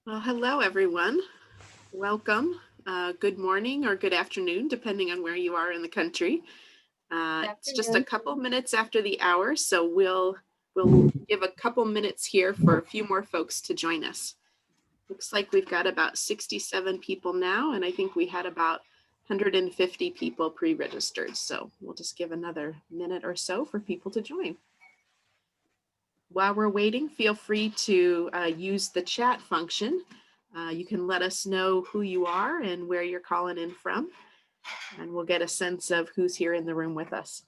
Well, hello, everyone. Welcome. Good morning or good afternoon, depending on where you are in the country. Good It's just a afternoon. couple minutes after the hour, so we'll give a couple minutes here for a few more folks to join us. Looks like we've got about 67 people now, and I think we had about 150 people pre-registered. So we'll just give another minute or so for people to join. While we're waiting, feel free to use the chat function. You can let us know who you are and where you're calling in from, and we'll get a sense of who's here in the room with us.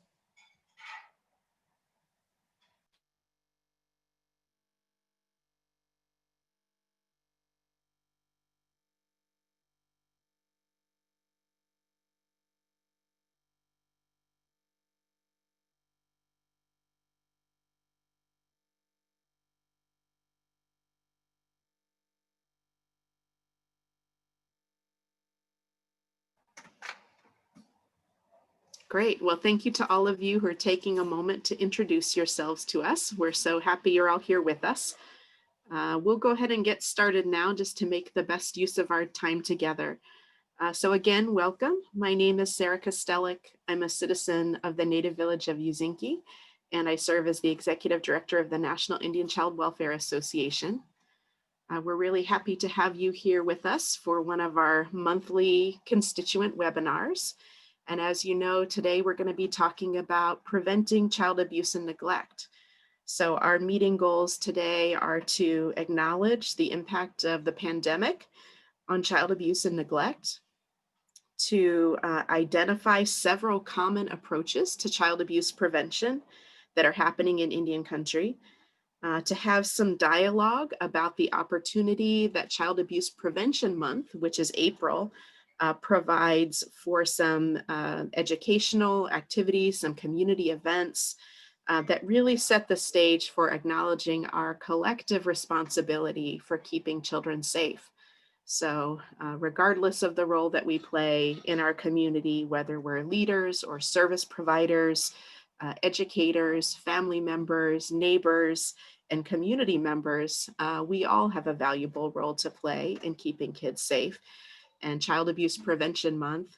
Great. Well, thank you to all of you who are taking a moment to introduce yourselves to us. We're so happy you're all here with us. We'll go ahead and get started now just to make the best use of our time together. So again, welcome. My name is Seneca. I'm a citizen of the native village of Uzinki, and I serve as the executive director of the National Indian Child Welfare Association. We're really happy to have you here with us for one of our monthly constituent webinars. And as you know, today we're going to be talking about preventing child abuse and neglect. So our meeting goals today are to acknowledge the impact of the pandemic on child abuse and neglect, to identify several common approaches to child abuse prevention that are happening in Indian country, to have some dialogue about the opportunity that Child Abuse Prevention Month, which is April, provides for some educational activities, some community events that really set the stage for acknowledging our collective responsibility for keeping children safe. So regardless of the role that we play in our community, whether we're leaders or service providers, educators, family members, neighbors, and community members, we all have a valuable role to play in keeping kids safe. And Child Abuse Prevention Month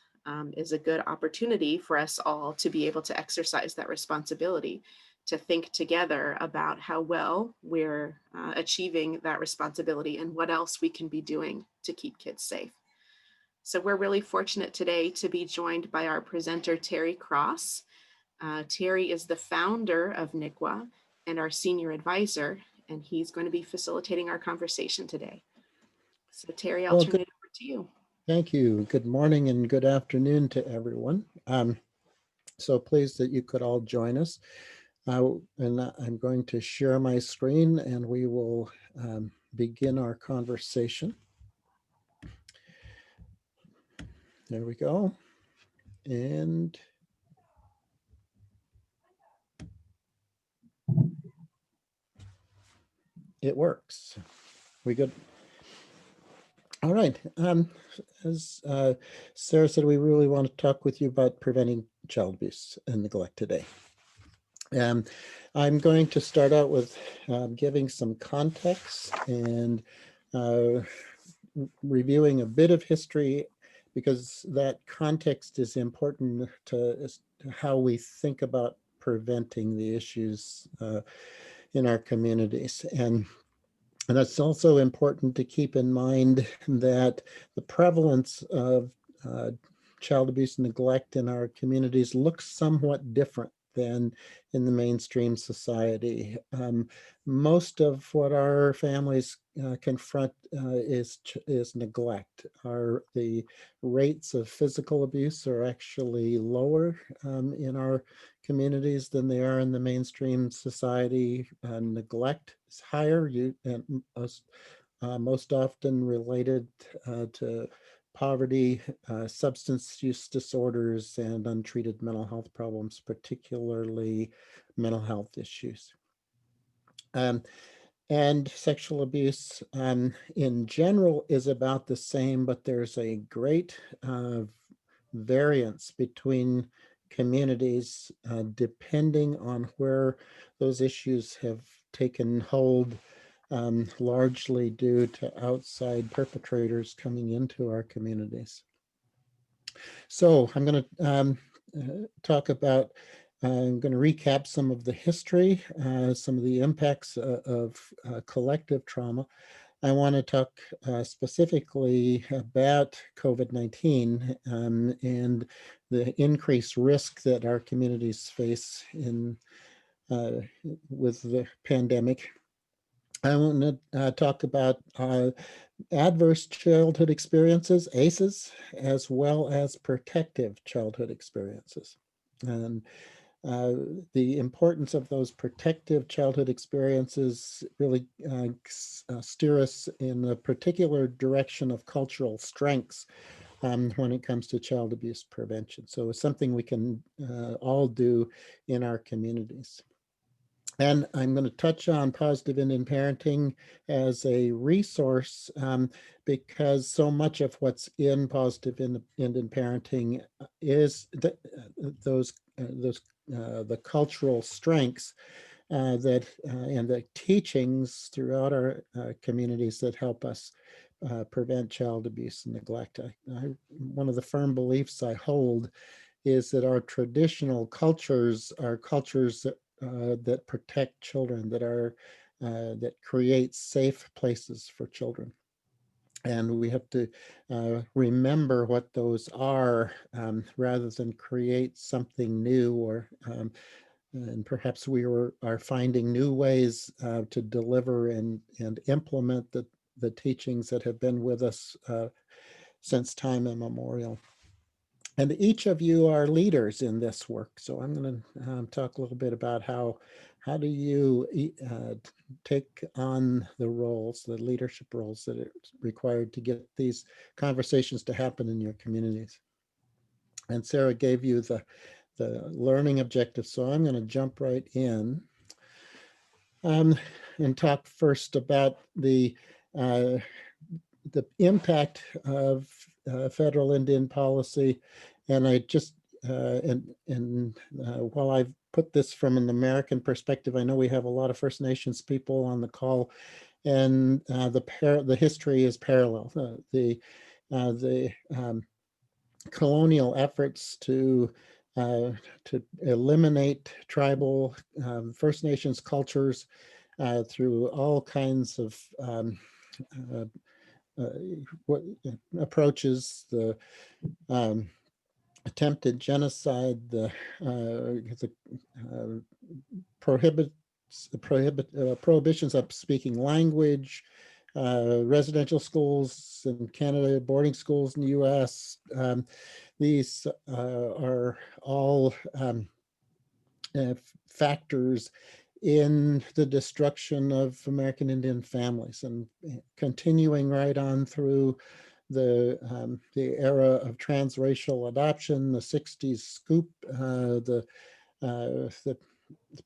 is a good opportunity for us all to be able to exercise that responsibility, to think together about how well we're achieving that responsibility and what else we can be doing to keep kids safe. So we're really fortunate today to be joined by our presenter, Terry Cross. Terry is the founder of NICWA and our senior advisor, and he's going to be facilitating our conversation today. So Terry, I'll turn it over to you. Thank you. Good morning and good afternoon to everyone. So pleased that you could all join us. And I'm going to share my screen and we will begin our conversation. There we go. And it works. We good? All right. As Sarah said, we really want to talk with you about preventing child abuse and neglect today. I'm going to start out with giving some context and reviewing a bit of history, because that context is important to how we think about preventing the issues in our communities. And it's also important to keep in mind that the prevalence of child abuse and neglect in our communities looks somewhat different than in the mainstream society. Most of what our families confront is neglect. The rates of physical abuse are actually lower in our communities than they are in the mainstream society. Neglect is higher, most often related to poverty, substance use disorders, and untreated mental health problems, particularly mental health issues. And sexual abuse in general is about the same, but there's a great variance between communities depending on where those issues have taken hold largely due to outside perpetrators coming into our communities. So I'm going to talk about, I'm going to recap some of the history, some of the impacts of collective trauma. I want to talk specifically about COVID-19 and the increased risk that our communities face with the pandemic. I want to talk about adverse childhood experiences, ACEs, as well as protective childhood experiences. And uh, the importance of those protective childhood experiences really steer us in a particular direction of cultural strengths when it comes to child abuse prevention. So it's something we can all do in our communities. And I'm going to touch on positive Indian parenting as a resource because so much of what's in positive Indian parenting is the cultural strengths that and the teachings throughout our communities that help us prevent child abuse and neglect. One of the firm beliefs I hold is that our traditional cultures are cultures that protect children, that create safe places for children. And we have to remember what those are rather than create something new, and perhaps are finding new ways to deliver and implement the teachings that have been with us since time immemorial. And each of you are leaders in this work. So I'm going to talk a little bit about how do you take on the roles, the leadership roles that are required to get these conversations to happen in your communities. And Sarah gave you the learning objectives. So I'm going to jump right in and talk first about the impact of federal Indian policy. And I just, while I've put this from an American perspective, I know we have a lot of First Nations people on the call, and the history is parallel. The colonial efforts to eliminate tribal First Nations cultures through all kinds of uh, what approaches, the attempted genocide, the prohibitions of speaking language, residential schools in Canada, boarding schools in the US. These are all factors in the destruction of American Indian families, and continuing right on through the era of transracial adoption, the 60s scoop, the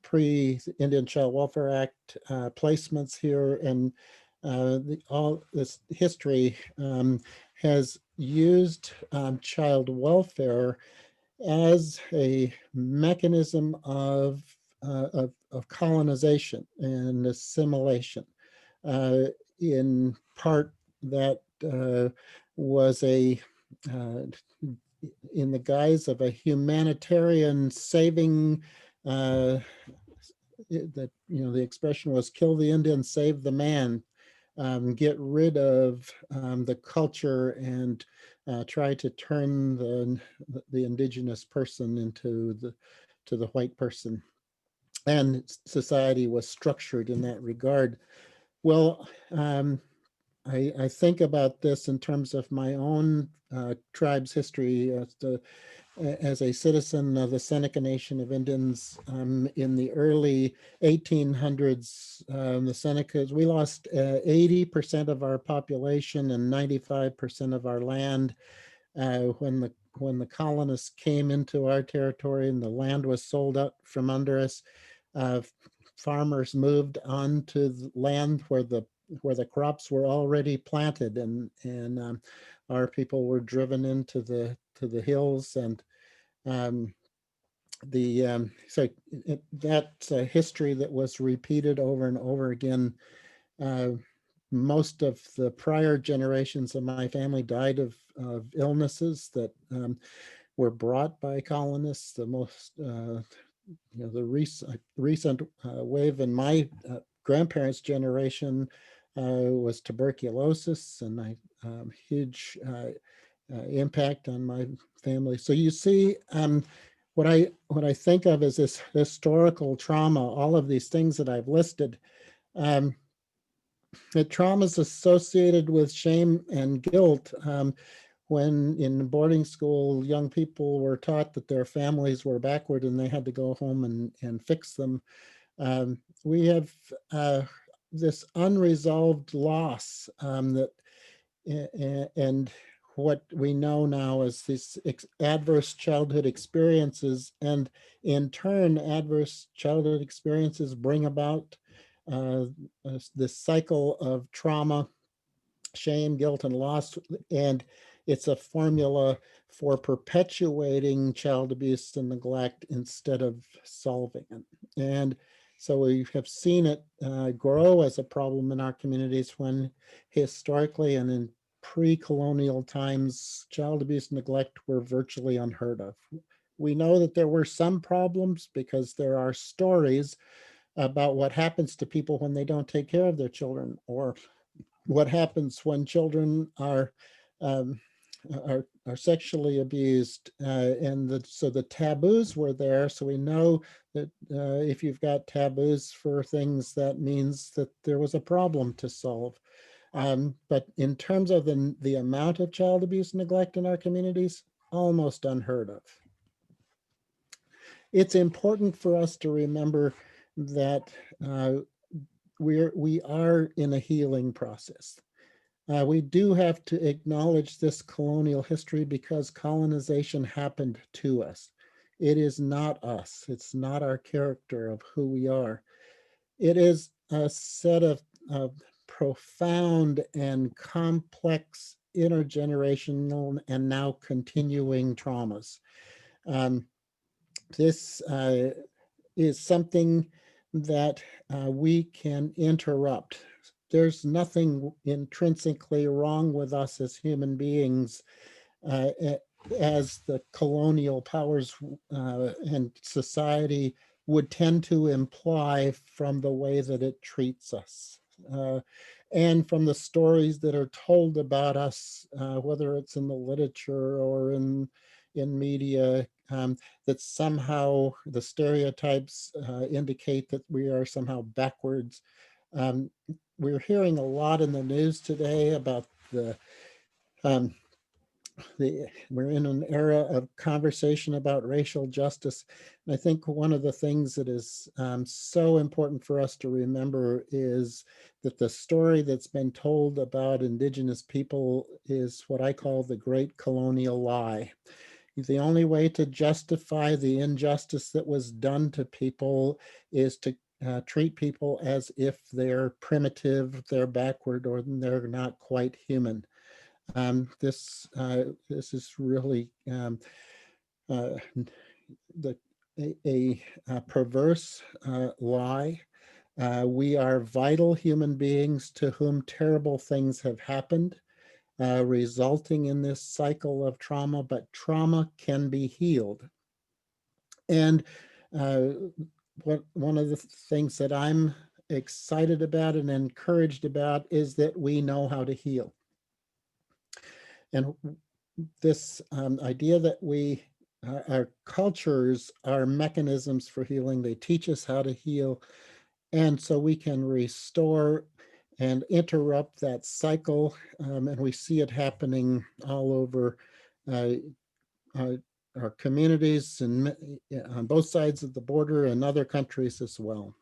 pre-Indian Child Welfare Act placements here, and all this history has used child welfare as a mechanism of colonization and assimilation. In part, that was uh, in the guise of a humanitarian saving. The expression was "kill the Indian, save the man." Get rid of the culture and try to turn the indigenous person into the white person. And society was structured in that regard. Well, I think about this in terms of my own tribe's history as a citizen of the Seneca Nation of Indians in the early 1800s. The Senecas, we lost 80% of our population and 95% of our land when the colonists came into our territory and the land was sold out from under us. Uh, Farmers moved onto the land where the crops were already planted, and our people were driven into the hills, and that's a history that was repeated over and over again Uh, Most of the prior generations of my family died of illnesses that were brought by colonists. The most, the recent wave in my grandparents' generation was tuberculosis, and huge impact on my family. So you see, what I think of as this historical trauma, all of these things that I've listed. Um, the traumas associated with shame and guilt. When in boarding school, young people were taught that their families were backward and they had to go home and fix them. We have this unresolved loss that, and what we know now is these adverse childhood experiences, and in turn, adverse childhood experiences bring about uh, this cycle of trauma, shame, guilt, and loss, and it's a formula for perpetuating child abuse and neglect instead of solving it. And so we have seen it grow as a problem in our communities when historically and in pre-colonial times, child abuse and neglect were virtually unheard of. We know that there were some problems because there are stories about what happens to people when they don't take care of their children, or what happens when children um, are sexually abused, and so the taboos were there. So we know that if you've got taboos for things, that means that there was a problem to solve. But in terms of the amount of child abuse and neglect in our communities, almost unheard of. It's important for us to remember that we are in a healing process. We do have to acknowledge this colonial history because colonization happened to us. It is not us. It's not our character of who we are. It is a set of profound and complex intergenerational and now continuing traumas. Um, this is something that we can interrupt. There's nothing intrinsically wrong with us as human beings, uh, as the colonial powers and society would tend to imply from the way that it treats us. And from the stories that are told about us, whether it's in the literature or in media, that somehow the stereotypes indicate that we are somehow backwards. Um, we're hearing a lot in the news today about um, we're in an era of conversation about racial justice. And I think one of the things that is so important for us to remember is that the story that's been told about Indigenous people is what I call the great colonial lie. The only way to justify the injustice that was done to people is to treat people as if they're primitive, they're backward, or they're not quite human. This is really uh, the, a perverse lie. We are vital human beings to whom terrible things have happened, resulting in this cycle of trauma, but trauma can be healed. And uh, one of the things that I'm excited about and encouraged about is that we know how to heal. And this idea that our cultures are mechanisms for healing, they teach us how to heal. And so we can restore and interrupt that cycle. And we see it happening all over uh, uh, our communities and on both sides of the border and other countries as well.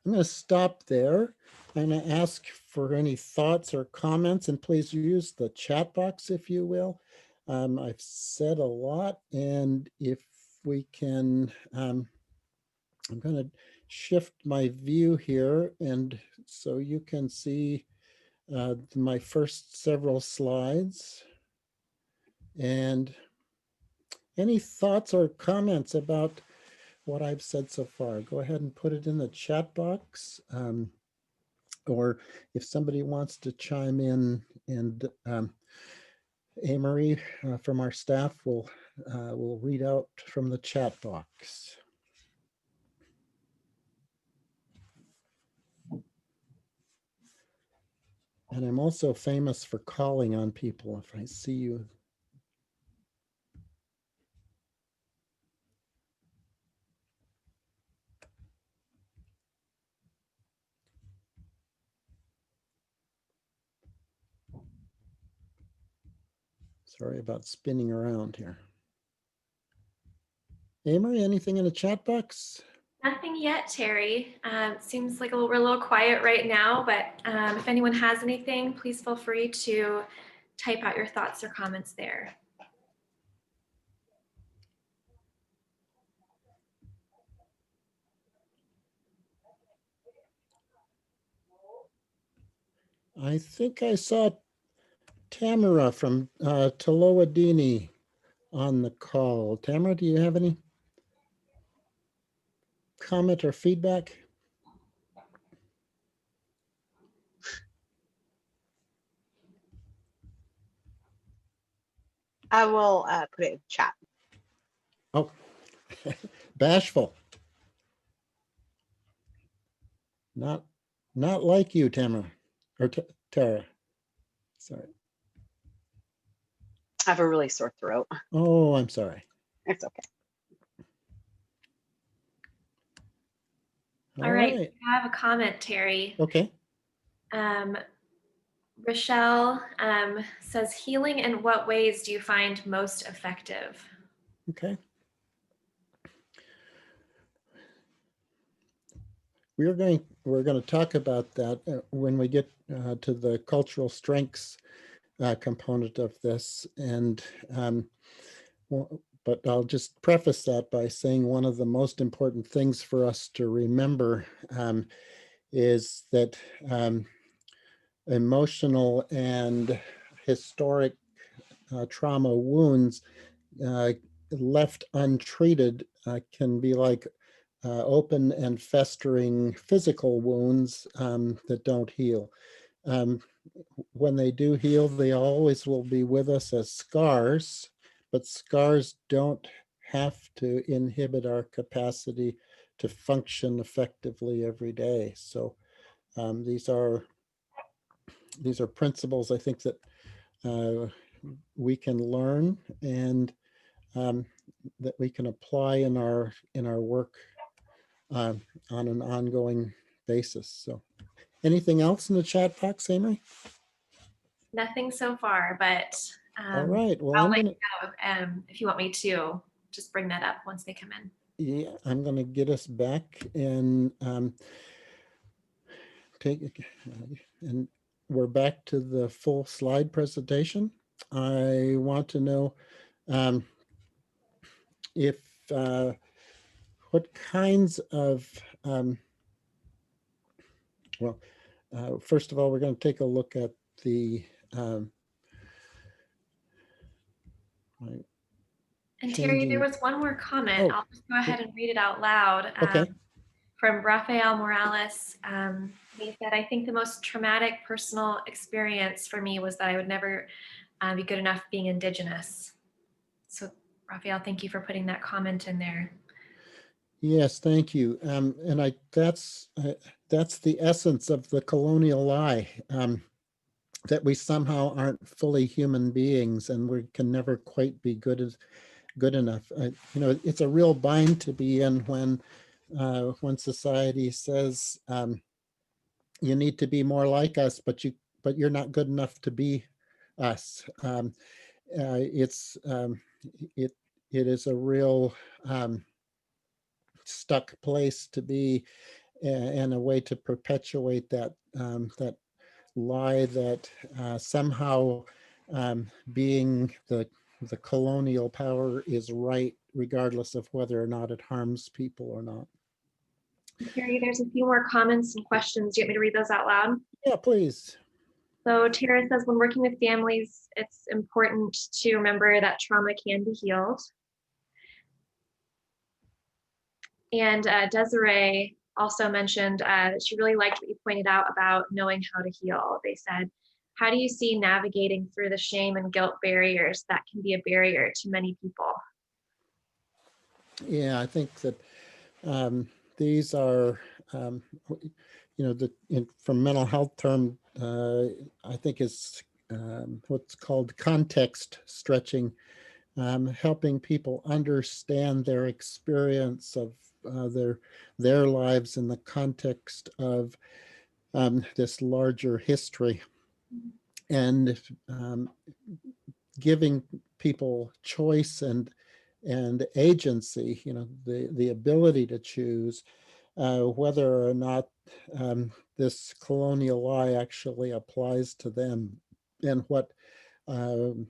I'm going to stop there. I'm going to ask for any thoughts or comments, and please use the chat box if you will. I've said a lot, and if we can, I'm going to shift my view here, and so you can see my first several slides. And any thoughts or comments about what I've said so far? Go ahead and put it in the chat box. or if somebody wants to chime in, and Amory from our staff will read out from the chat box. And I'm also famous for calling on people if I see you. Sorry about spinning around here. Amory, anything in the chat box? Nothing yet, Terry. Seems like we're a little quiet right now, but if anyone has anything, please feel free to type out your thoughts or comments there. I think I saw Tamara from Tolowadini on the call. Tamara, do you have any comment or feedback? I will put it in chat. Oh, bashful. Not like you, Tamara, or Tara. Sorry. I have a really sore throat. Oh, I'm sorry. It's okay. All right. I have a comment, Terry. Okay. Rochelle says, healing in what ways do you find most effective? Okay. We're going to talk about that when we get to the cultural strengths component of this. And but I'll just preface that by saying one of the most important things for us to remember is that emotional and historic trauma wounds left untreated can be like open and festering physical wounds that don't heal. When they do heal, they always will be with us as scars, but scars don't have to inhibit our capacity to function effectively every day. So these are principles I think that we can learn and that we can apply in our work on an ongoing basis. So anything else in the chat box, Amory? Nothing so far, but all right. Well, I'll let you know if you want me to just bring that up once they come in. Yeah, I'm going to get us back and and we're back to the full slide presentation. I want to know if what kinds of well, first of all, we're going to take a look at the and Terry, there was one more comment. Oh, I'll just go ahead and read it out loud. Okay. From Rafael Morales. He said, I think the most traumatic personal experience for me was that I would never be good enough being Indigenous. So Rafael, thank you for putting that comment in there. Yes, thank you. And that's the essence of the colonial lie, that we somehow aren't fully human beings and we can never quite be good enough. It's a real bind to be in when society says you need to be more like us, but you're not good enough to be us. It is a real stuck place to be, and a way to perpetuate that that lie that somehow being the colonial power is right, regardless of whether or not it harms people or not. Terry, there's a few more comments and questions. Do you want me to read those out loud? Yeah, please. So Tara says, when working with families, it's important to remember that trauma can be healed. And Desiree also mentioned that she really liked what you pointed out about knowing how to heal. They said, how do you see navigating through the shame and guilt barriers that can be a barrier to many people? Yeah, I think that these are, from mental health term, I think is what's called context stretching, helping people understand their experience of their lives in the context of this larger history, and giving people choice and agency, the ability to choose whether or not this colonial law actually applies to them, and um,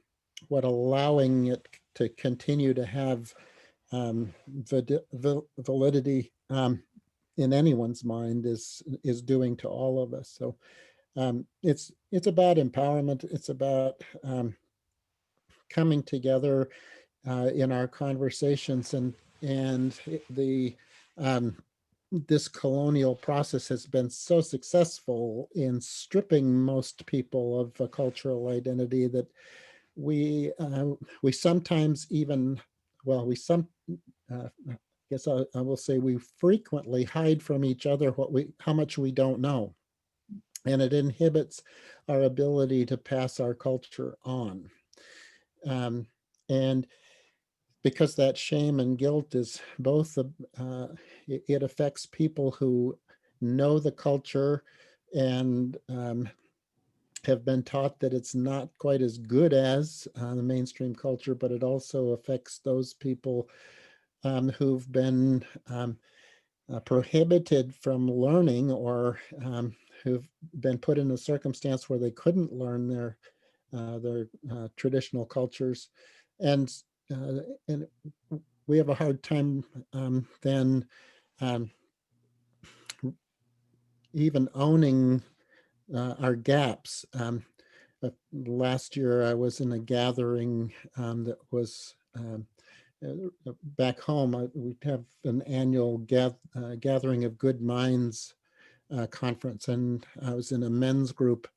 what allowing it to continue to have validity in anyone's mind is doing to all of us. So it's about empowerment. It's about coming together in our conversations, and the this colonial process has been so successful in stripping most people of a cultural identity that we sometimes even, well, I guess I will say we frequently hide from each other how much we don't know, and it inhibits our ability to pass our culture on. And because that shame and guilt is both, it affects people who know the culture and have been taught that it's not quite as good as the mainstream culture, but it also affects those people who've been prohibited from learning, or who've been put in a circumstance where they couldn't learn their traditional cultures, and and we have a hard time then even owning our gaps. Last year, I was in a gathering that was back home. We have an annual gathering of good minds conference, and I was in a men's group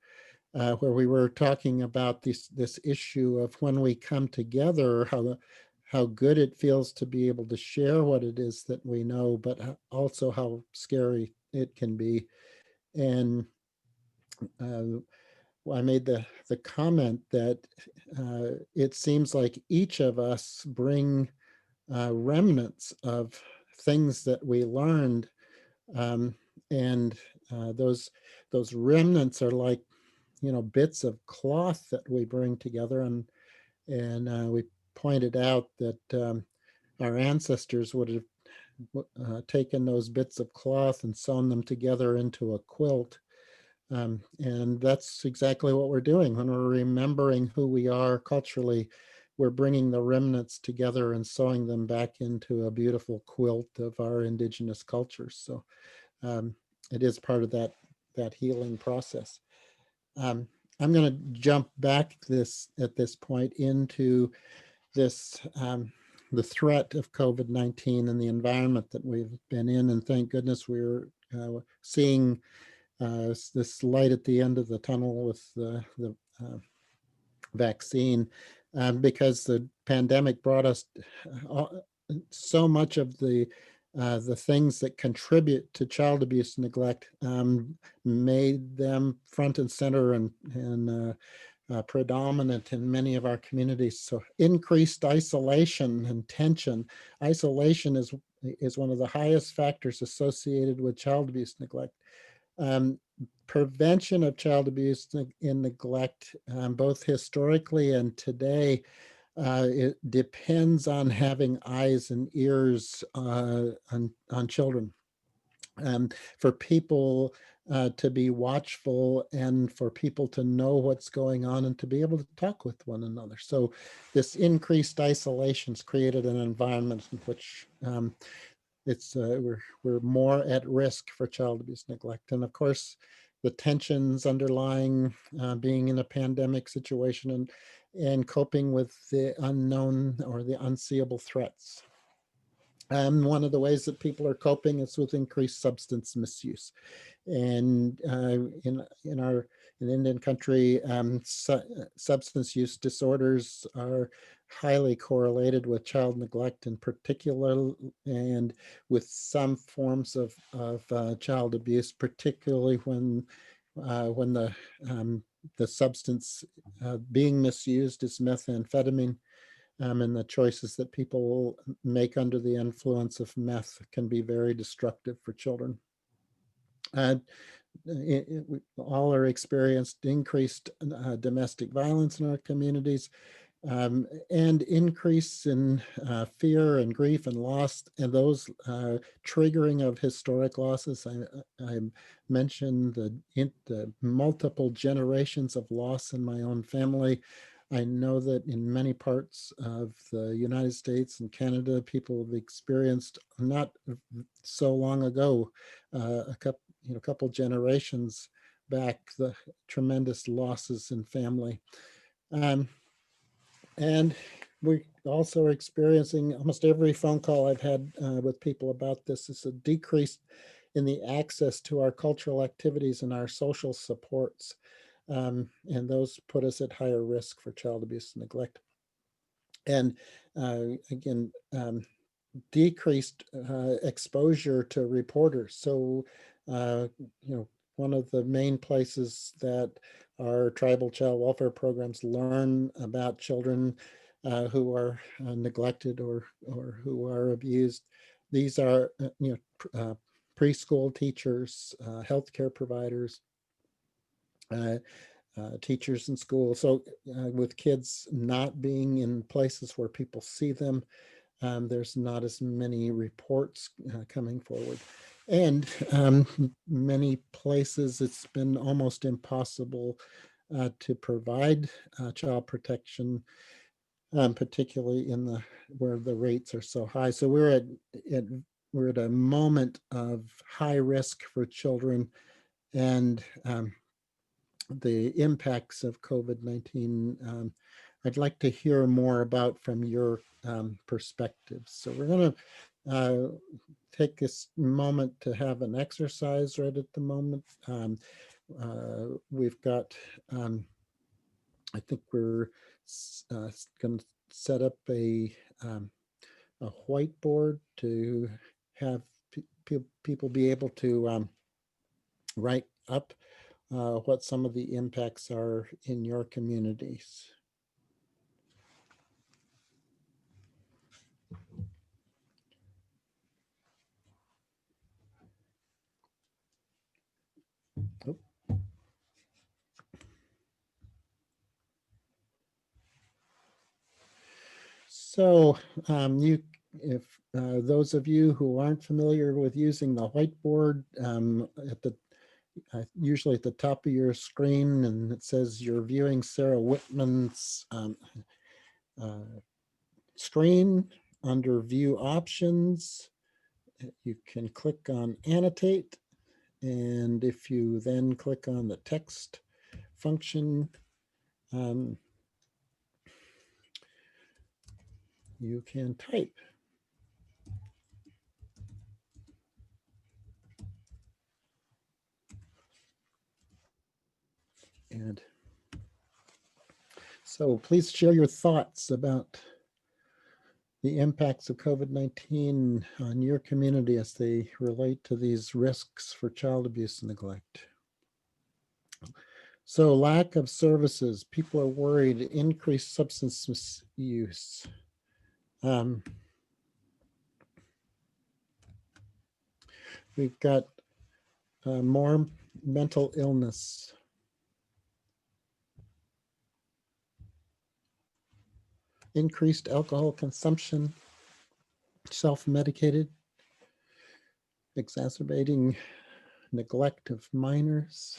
where we were talking about this issue of when we come together, how good it feels to be able to share what it is that we know, but also how scary it can be. And I made the comment that it seems like each of us bring remnants of things that we learned, um, and those remnants are like bits of cloth that we bring together, and we pointed out that our ancestors would have taken those bits of cloth and sewn them together into a quilt. And that's exactly what we're doing when we're remembering who we are culturally. We're bringing the remnants together and sewing them back into a beautiful quilt of our indigenous cultures. So it is part of that healing process. I'm going to jump back at this point into this the threat of COVID-19 and the environment that we've been in, and thank goodness we're seeing this light at the end of the tunnel with the vaccine, because the pandemic brought us so much of the things that contribute to child abuse and neglect, made them front and center and predominant in many of our communities. So increased isolation and tension. Isolation is one of the highest factors associated with child abuse neglect. Prevention of child abuse and neglect, both historically and today, it depends on having eyes and ears on children, for people to be watchful, and for people to know what's going on and to be able to talk with one another. So this increased isolation's created an environment in which we're more at risk for child abuse neglect. And of course, the tensions underlying being in a pandemic situation and coping with the unknown or the unseeable threats. One of the ways that people are coping is with increased substance misuse. And in Indian country, substance use disorders are highly correlated with child neglect in particular, and with some forms of child abuse, particularly when the substance being misused is methamphetamine. And the choices that people make under the influence of meth can be very destructive for children. We all are experienced increased domestic violence in our communities, and increase in fear and grief and loss, and those triggering of historic losses. I mentioned the multiple generations of loss in my own family. I know that in many parts of the United States and Canada, people have experienced not so long ago, a couple generations back, the tremendous losses in family. And we also are experiencing, almost every phone call I've had with people about this is a decrease in the access to our cultural activities and our social supports. And those put us at higher risk for child abuse and neglect. And again, decreased exposure to reporters. So, one of the main places that our tribal child welfare programs learn about children who are neglected or who are abused, these are preschool teachers, healthcare providers, teachers in school. So with kids not being in places where people see them, there's not as many reports coming forward. And many places it's been almost impossible to provide child protection, particularly where the rates are so high. So we're at a moment of high risk for children, and the impacts of COVID-19. I'd like to hear more about from your perspectives. So we're going to take this moment to have an exercise right at the moment. We've got, I think we're going to set up a whiteboard to have people be able to write up what some of the impacts are in your communities. Oh. So if those of you who aren't familiar with using the whiteboard, usually at the top of your screen, and it says you're viewing Sarah Whitman's screen. Under View Options, you can click on Annotate, and if you then click on the text function, you can type. And so please share your thoughts about the impacts of COVID-19 on your community as they relate to these risks for child abuse and neglect. So lack of services, people are worried, increased substance misuse. We've got more mental illness. Increased alcohol consumption, self-medicated, exacerbating neglect of minors.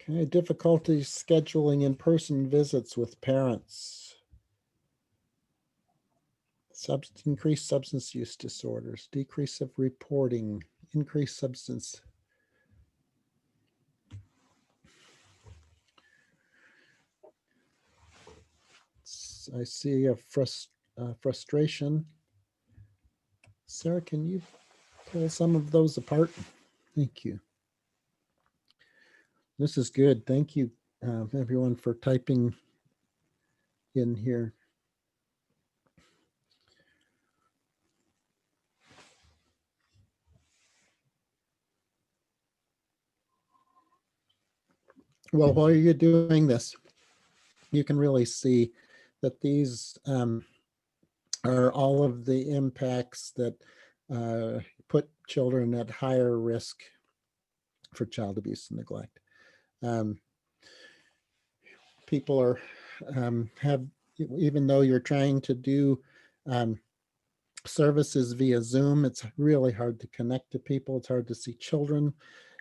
Okay, difficulties scheduling in-person visits with parents. Increased substance use disorders, decrease of reporting, increased substance. Let's I see a frustration. Sarah, can you pull some of those apart? Thank you. This is good. Thank you, everyone, for typing in here. Well, while you're doing this, you can really see that these are all of the impacts that put children at higher risk for child abuse and neglect. People are even though you're trying to do services via Zoom, it's really hard to connect to people. It's hard to see children.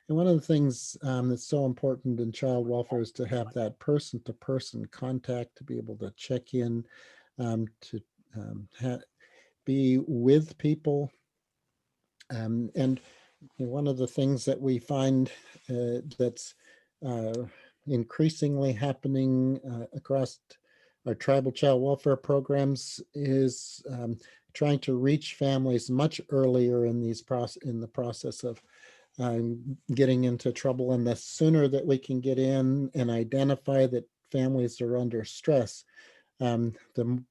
And one of the things that's so important in child welfare is to have that person-to-person contact, to be able to check in, to be with people. And one of the things that we find that's increasingly happening across our tribal child welfare programs is trying to reach families much earlier in the process of getting into trouble. And the sooner that we can get in and identify that families are under stress, the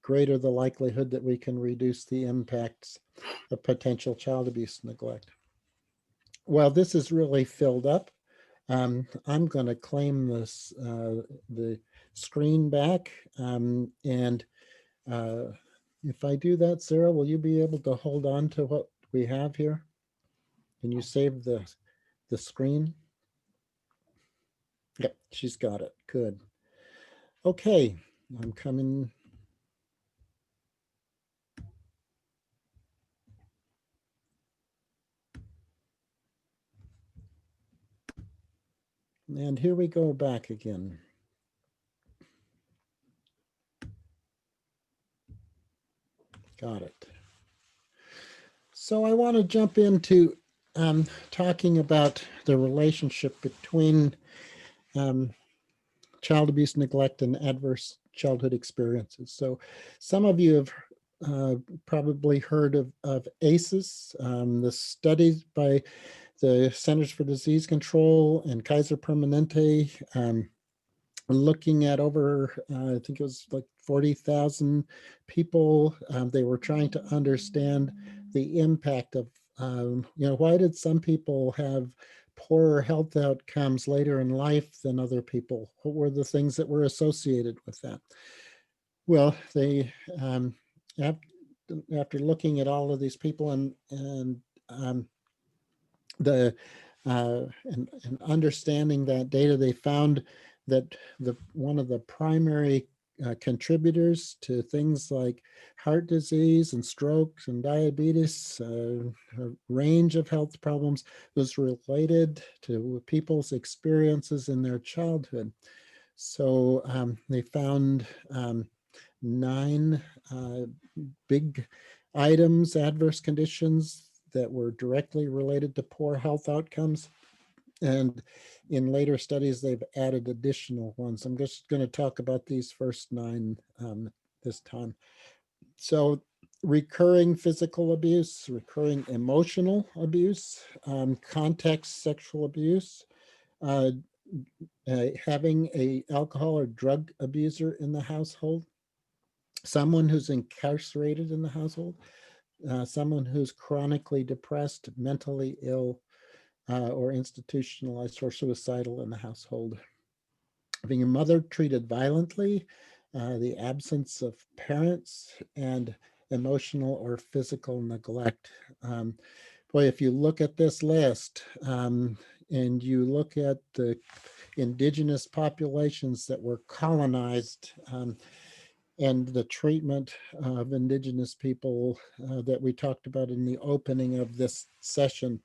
greater the likelihood that we can reduce the impacts of potential child abuse and neglect. Well, this is really filled up. I'm going to claim this the screen back, and if I do that, Sarah, will you be able to hold on to what we have here? Can you save the screen? Yep, she's got it. Good. Okay, I'm coming. And here we go back again. Got it. So I want to jump into talking about the relationship between child abuse, neglect, and adverse childhood experiences. So some of you have probably heard of ACEs, the studies by the Centers for Disease Control and Kaiser Permanente, looking at over, I think it was like 40,000 people. They were trying to understand the impact of, why did some people have poorer health outcomes later in life than other people? What were the things that were associated with that? Well, they, after looking at all of these people and understanding that data, they found that one of the primary contributors to things like heart disease and strokes and diabetes, a range of health problems, was related to people's experiences in their childhood. So they found 9 big items, adverse conditions that were directly related to poor health outcomes. And in later studies, they've added additional ones. I'm just going to talk about these first 9 this time. So recurring physical abuse, recurring emotional abuse, context sexual abuse, having an alcohol or drug abuser in the household, someone who's incarcerated in the household, someone who's chronically depressed, mentally ill, or institutionalized or suicidal in the household. Having a mother treated violently, the absence of parents, and emotional or physical neglect. Boy, if you look at this list and you look at the indigenous populations that were colonized, and the treatment of indigenous people that we talked about in the opening of this session,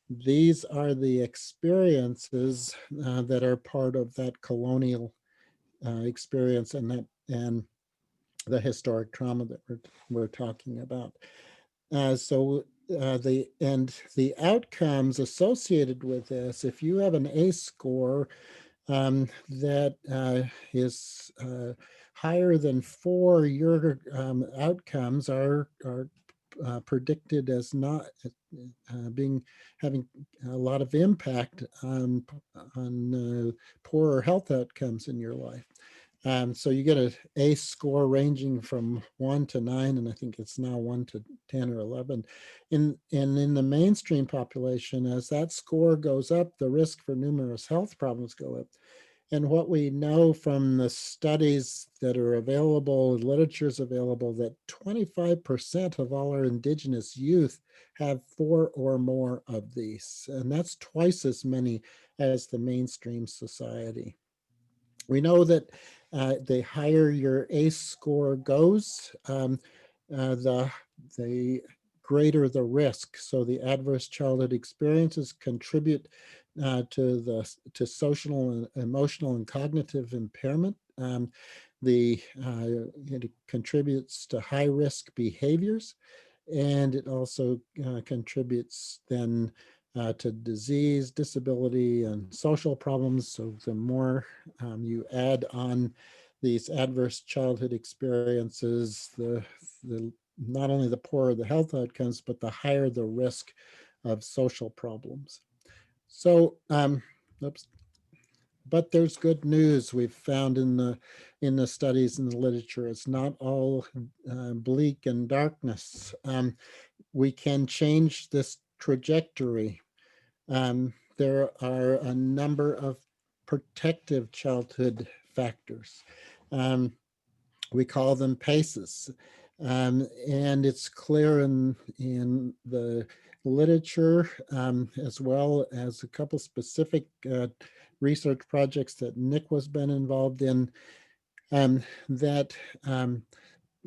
these are the experiences that are part of that colonial experience and the historic trauma that we're talking about. The outcomes associated with this, if you have an ACE score that is higher than 4, your outcomes are predicted as not having a lot of impact on poorer health outcomes in your life. So you get an ACE score ranging from 1 to 9, and I think it's now 1 to 10 or 11. And in the mainstream population, as that score goes up, the risk for numerous health problems go up. And what we know from the studies that are available, literature's available, that 25% of all our Indigenous youth have 4 or more of these. And that's twice as many as the mainstream society. We know that the higher your ACE score goes, the greater the risk. So the adverse childhood experiences contribute to social and emotional and cognitive impairment. It contributes to high risk behaviors, and it also contributes then to disease, disability, and social problems. So the more you add on these adverse childhood experiences, the not only the poorer the health outcomes, but the higher the risk of social problems. So, oops. But there's good news we've found in the studies and the literature. It's not all bleak and darkness. We can change this trajectory. There are a number of protective childhood factors. We call them PACEs. And it's clear in the literature, as well as a couple specific research projects that NICWA's been involved in, that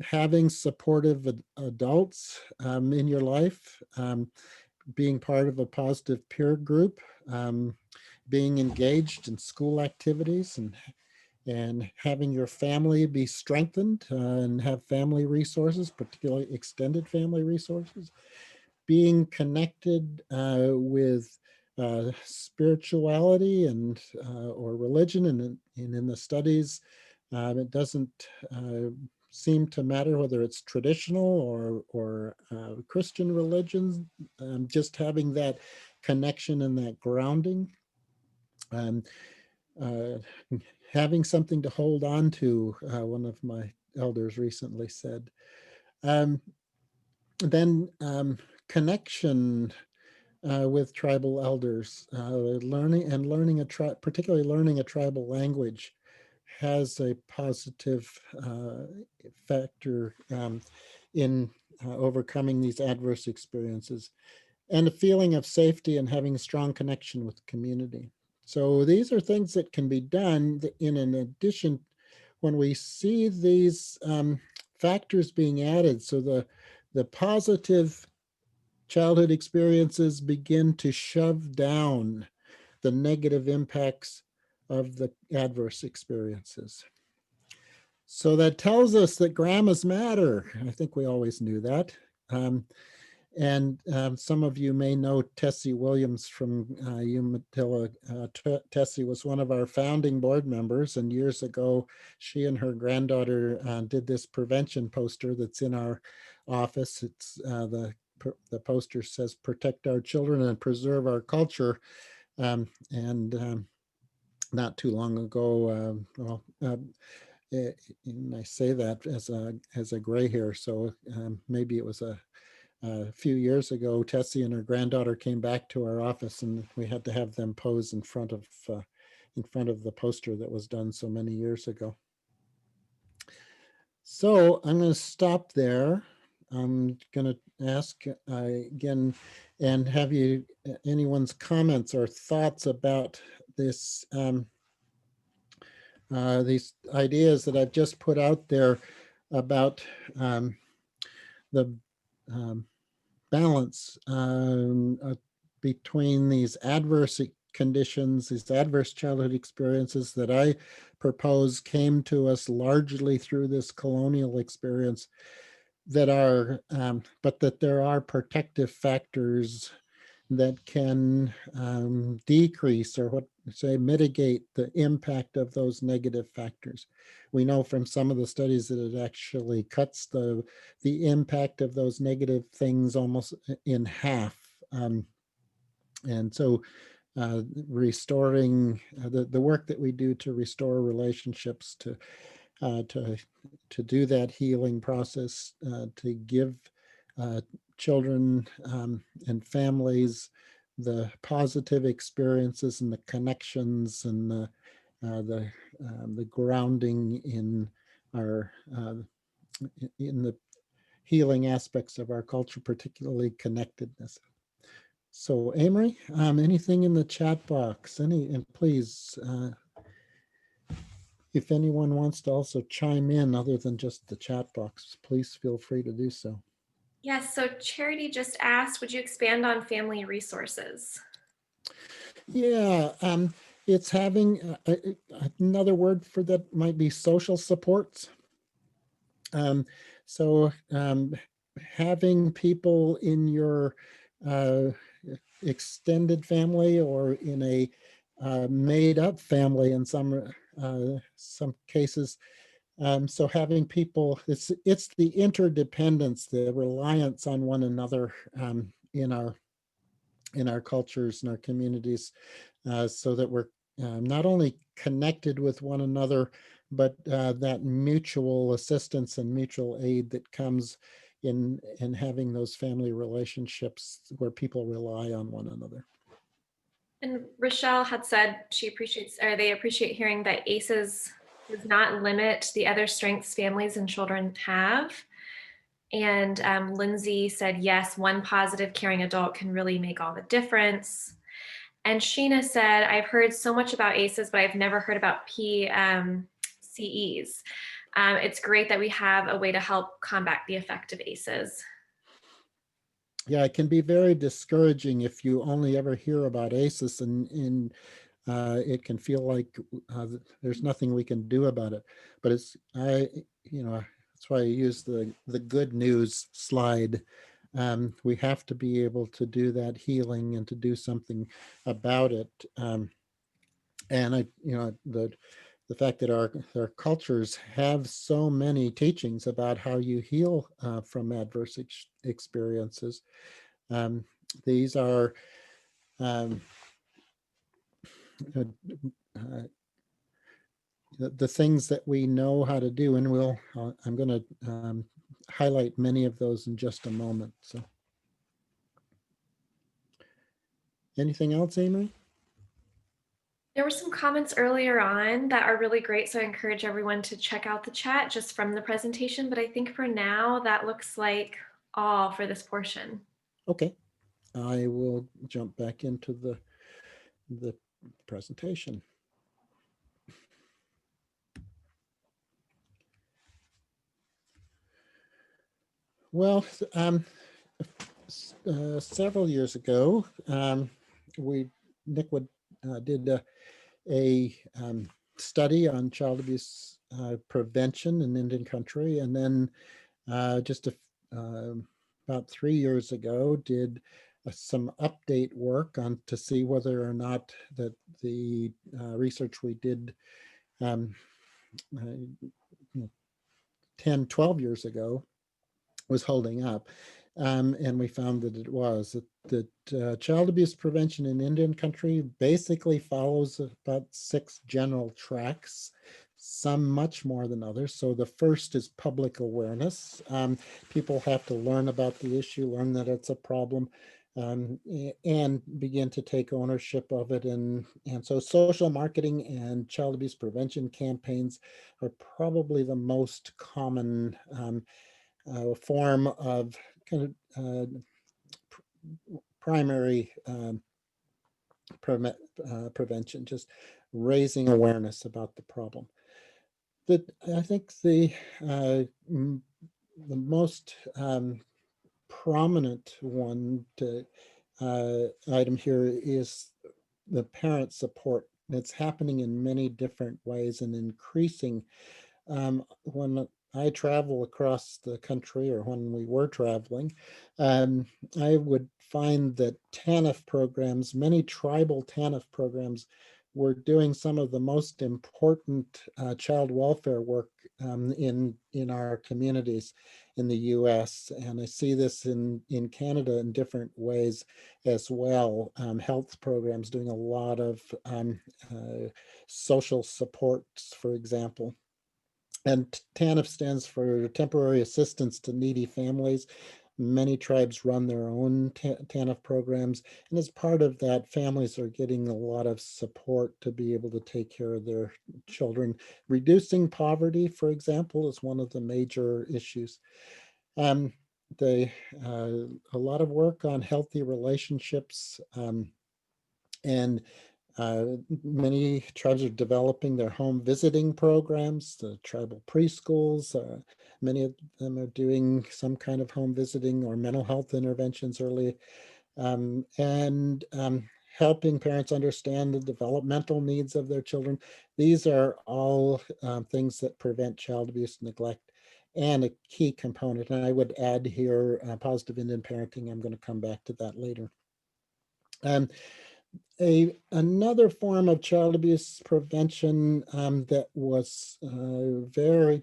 having supportive adults in your life, being part of a positive peer group, being engaged in school activities, and having your family be strengthened and have family resources, particularly extended family resources, being connected with spirituality and or religion, and in the studies, it doesn't seem to matter whether it's traditional or Christian religions. Just having that connection and that grounding. Having something to hold on to, one of my elders recently said. Then connection with tribal elders, particularly learning a tribal language, has a positive factor in overcoming these adverse experiences, and a feeling of safety and having a strong connection with the community. So these are things that can be done in addition when we see these factors being added. So the positive childhood experiences begin to shove down the negative impacts of the adverse experiences. So that tells us that grandmas matter. I think we always knew that. And some of you may know Tessie Williams from Umatilla. Tessie was one of our founding board members, and years ago, she and her granddaughter did this prevention poster that's in our office. It's the poster says, "Protect our children and preserve our culture." Not too long ago, and I say that as a gray hair, so maybe it was a few years ago, Tessie and her granddaughter came back to our office, and we had to have them pose in front of the poster that was done so many years ago. So I'm going to stop there. I'm going to ask again, and have you anyone's comments or thoughts about this, these ideas that I've just put out there about the balance between these adverse conditions, these adverse childhood experiences that I propose came to us largely through this colonial experience, that are, but that there are protective factors that can decrease or mitigate the impact of those negative factors. We know from some of the studies that it actually cuts the impact of those negative things almost in half. And so restoring the work that we do to restore relationships, to do that healing process, to give children and families the positive experiences and the connections and the grounding in our in the healing aspects of our culture, particularly connectedness. So Amory, anything in the chat box? And please, if anyone wants to also chime in other than just the chat box, please feel free to do so. Yes, so Charity just asked, would you expand on family resources? Yeah, it's having another word for that might be social supports. So having people in your extended family or in a made up family in some cases. So having people, it's the interdependence, the reliance on one another in our cultures and our communities, so that we're not only connected with one another, but that mutual assistance and mutual aid that comes in having those family relationships where people rely on one another. And Rochelle had said she appreciates, or they appreciate hearing that ACEs does not limit the other strengths families and children have. And Lindsay said, yes, one positive, caring adult can really make all the difference. And Sheena said, I've heard so much about ACEs, but I've never heard about PCEs. It's great that we have a way to help combat the effect of ACEs. Yeah, it can be very discouraging if you only ever hear about ACEs, and it can feel like there's nothing we can do about it. But that's why I use the good news slide. We have to be able to do that healing and to do something about it. And the fact that our cultures have so many teachings about how you heal from adverse experiences. These are the things that we know how to do, and I'm going to highlight many of those in just a moment. So, anything else, Amy? There were some comments earlier on that are really great, so I encourage everyone to check out the chat just from the presentation, but I think for now that looks like all for this portion. Okay, I will jump back into the presentation. Well, several years ago, NICWA did a study on child abuse prevention in Indian country, and then just about 3 years ago did some update work on to see whether or not that the research we did 10, 12 years ago was holding up. And we found that it was, that child abuse prevention in Indian country basically follows about 6 general tracks, some much more than others. So the first is public awareness. People have to learn about the issue, learn that it's a problem, and begin to take ownership of it. And so social marketing and child abuse prevention campaigns are probably the most common form of kind of primary prevention, just raising awareness about the problem. I think the most prominent item here is the parent support. It's happening in many different ways and increasing. When I travel across the country, or when we were traveling, I would find that TANF programs, many tribal TANF programs, were doing some of the most important child welfare work in our communities in the US. And I see this in Canada in different ways as well. Health programs doing a lot of social supports, for example. And TANF stands for Temporary Assistance to Needy Families. Many tribes run their own TANF programs. And as part of that, families are getting a lot of support to be able to take care of their children. Reducing poverty, for example, is one of the major issues. Um, a lot of work on healthy relationships, and many tribes are developing their home visiting programs, the tribal preschools. Many of them are doing some kind of home visiting or mental health interventions early, and helping parents understand the developmental needs of their children. These are all things that prevent child abuse and neglect, and a key component. And I would add here positive Indian parenting. I'm going to come back to that later. Another form of child abuse prevention that was very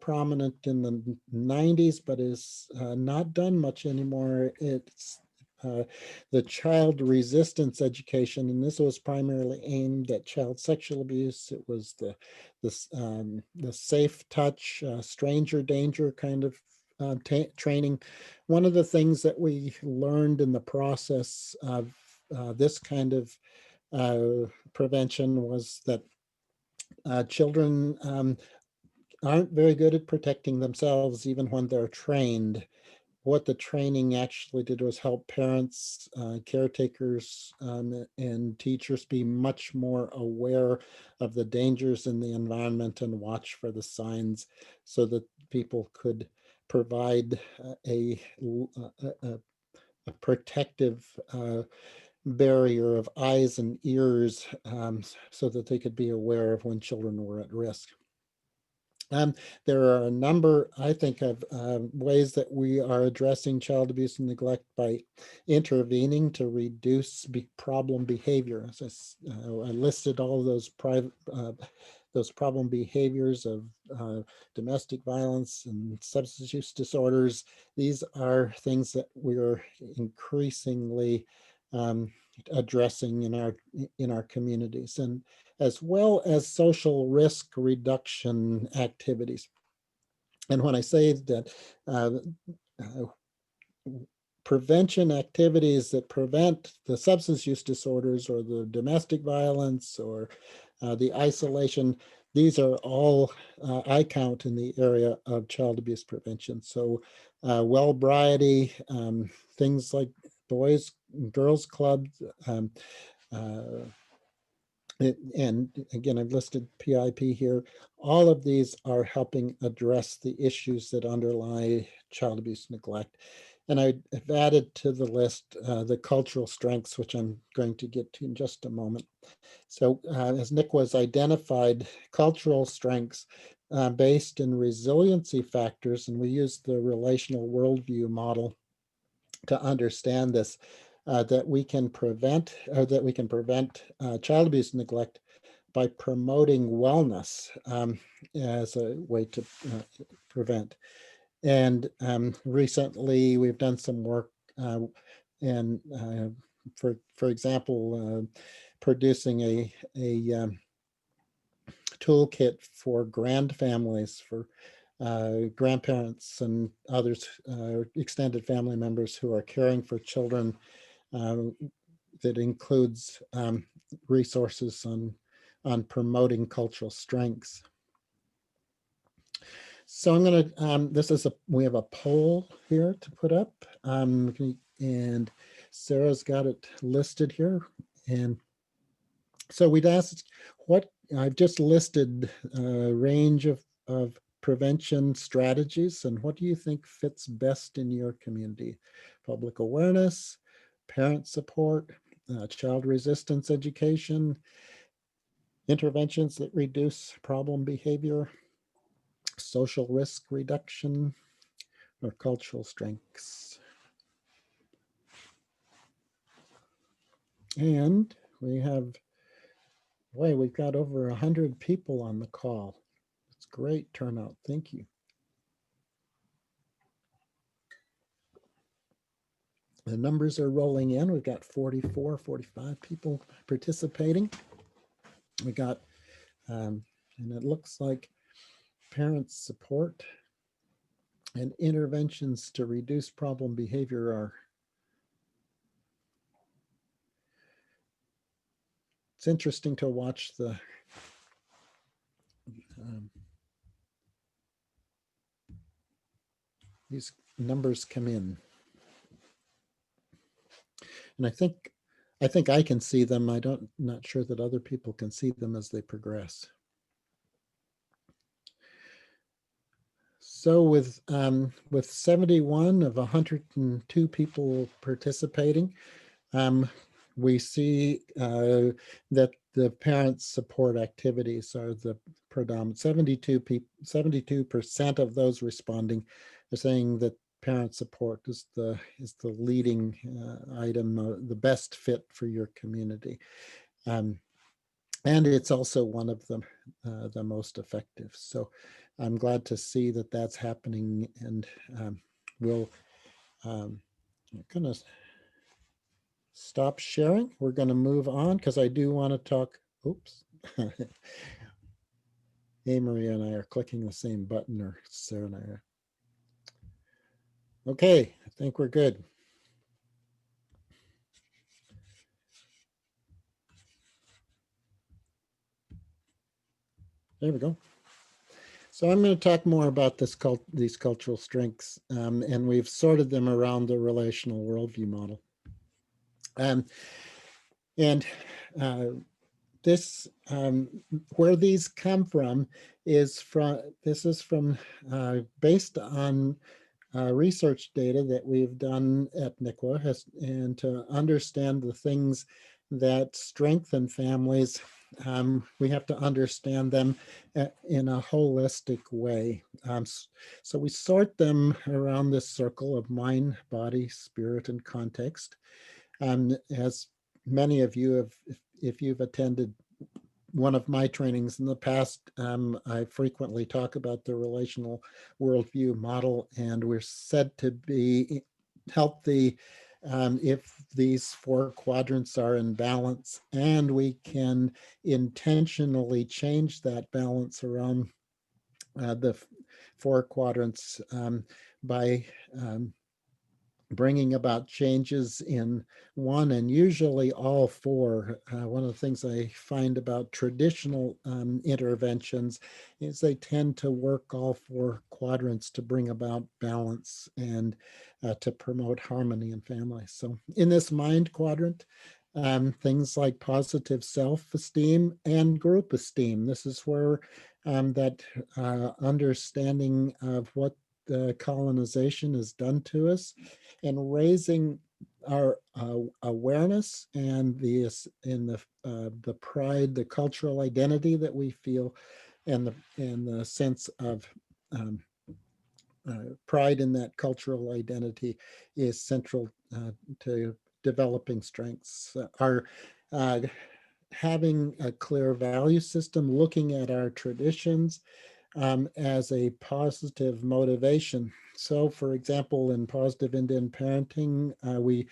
prominent in the 90s, but is not done much anymore. It's the child resistance education, and this was primarily aimed at child sexual abuse. It was the safe touch, stranger danger kind of training. One of the things that we learned in the process of this kind of prevention was that children aren't very good at protecting themselves even when they're trained. What the training actually did was help parents, caretakers, and teachers be much more aware of the dangers in the environment and watch for the signs so that people could provide a protective barrier of eyes and ears so that they could be aware of when children were at risk. There are a number, I think, of ways that we are addressing child abuse and neglect by intervening to reduce problem behavior. As I listed all of those problem behaviors of domestic violence and substance use disorders. These are things that we're increasingly addressing in our communities, and as well as social risk reduction activities. And when I say that prevention activities that prevent the substance use disorders or the domestic violence or the isolation, these are all I count in the area of child abuse prevention. So well-briety, things like boys and girls clubs, and again, I've listed PIP here. All of these are helping address the issues that underlie child abuse and neglect. And I've added to the list the cultural strengths, which I'm going to get to in just a moment. So as NICWA has identified cultural strengths based in resiliency factors, and we use the relational worldview model to understand this, that we can prevent child abuse and neglect by promoting wellness as a way to prevent. And recently we've done some work and for example, producing a toolkit for grand families, for grandparents and others, extended family members who are caring for children, that includes resources on promoting cultural strengths. So I'm going to, we have a poll here to put up, and Sarah's got it listed here. And so we'd ask what, I've just listed a range of prevention strategies, and what do you think fits best in your community? Public awareness, parent support, child resistance education, interventions that reduce problem behavior, social risk reduction, or cultural strengths. And we have, boy, we've got over 100 people on the call. It's great turnout. Thank you. The numbers are rolling in. We've got 44, 45 people participating. We got, and it looks like parent support and interventions to reduce problem behavior are, it's interesting to watch these numbers come in. And I think I can see them. Not sure that other people can see them as they progress. So with 71 of 102 people participating, we see that the parent support activities are the predominant. 72% of those responding are saying that parent support is the leading item, the best fit for your community. And it's also one of the most effective. So I'm glad to see that that's happening, and we'll I'm gonna stop sharing. We're gonna move on because I do want to talk. Oops. Hey, Maria and I are clicking the same button, or Sarah and I are. Okay, I think we're good. There we go. So I'm going to talk more about these cultural strengths, and we've sorted them around the relational worldview model. And this, where these come from is from based on research data that we've done at NICWA, and to understand the things that strengthen families, we have to understand them in a holistic way. So we sort them around this circle of mind, body, spirit, and context. As many of you have, if you've attended one of my trainings in the past, I frequently talk about the relational worldview model, and we're said to be healthy if these 4 quadrants are in balance, and we can intentionally change that balance around the 4 quadrants by bringing about changes in one and usually all 4. One of the things I find about traditional interventions is they tend to work all 4 quadrants to bring about balance and to promote harmony in families. So in this mind quadrant, things like positive self-esteem and group esteem. This is where that understanding of what the colonization has done to us, and raising our awareness and the pride, the cultural identity that we feel, and the sense of pride in that cultural identity is central to developing strengths. Our having a clear value system, looking at our traditions as a positive motivation. So, for example, in positive Indian parenting, we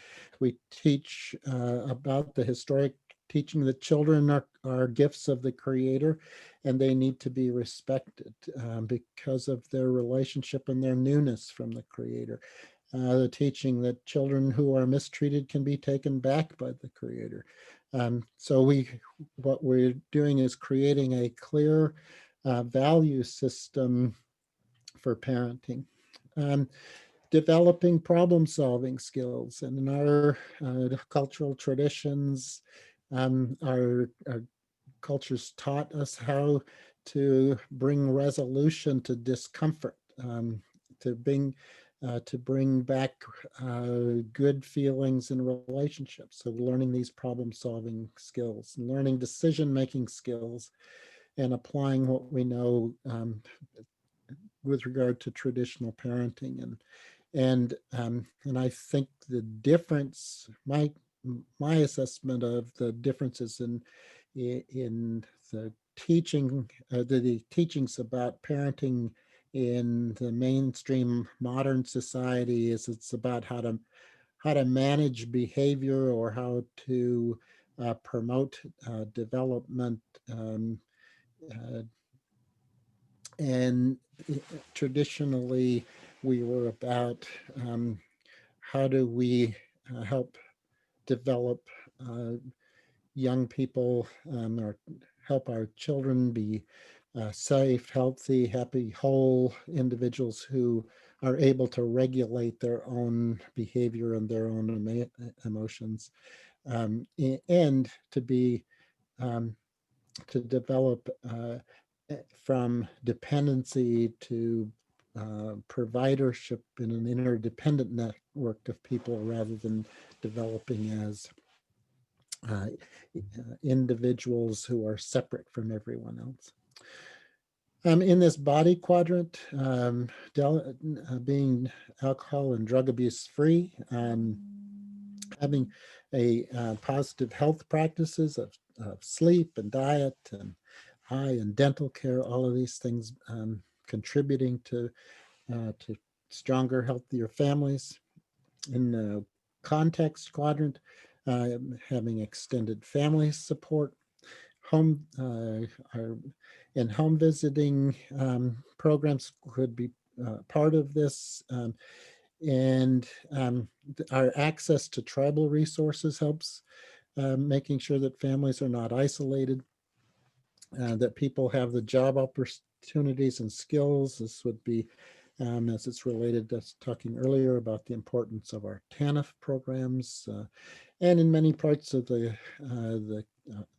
teach about the historic teaching that children are gifts of the Creator, and they need to be respected because of their relationship and their newness from the Creator. The teaching that children who are mistreated can be taken back by the Creator. So what we're doing is creating a clear value system for parenting. Developing problem-solving skills, and in our cultural traditions, our cultures taught us how to bring resolution to discomfort, to bring back good feelings in relationships. So learning these problem-solving skills, and learning decision-making skills, and applying what we know with regard to traditional parenting. And I think the difference, my my assessment of the differences in the teaching, the teachings about parenting in the mainstream modern society is it's about how to manage behavior or how to promote development, uh, and traditionally we were about how do we help develop young people, or help our children be safe, healthy, happy, whole individuals who are able to regulate their own behavior and their own emotions, and to be to develop from dependency to providership in an interdependent network of people rather than developing as individuals who are separate from everyone else. In this body quadrant, being alcohol and drug abuse free, having a positive health practices of sleep and diet and eye and dental care, all of these things contributing to stronger, healthier families. In the context quadrant, having extended family support, home and home visiting programs could be part of this, and our access to tribal resources helps making sure that families are not isolated, that people have the job opportunities and skills. This would be as it's related to talking earlier about the importance of our TANF programs, and in many parts of the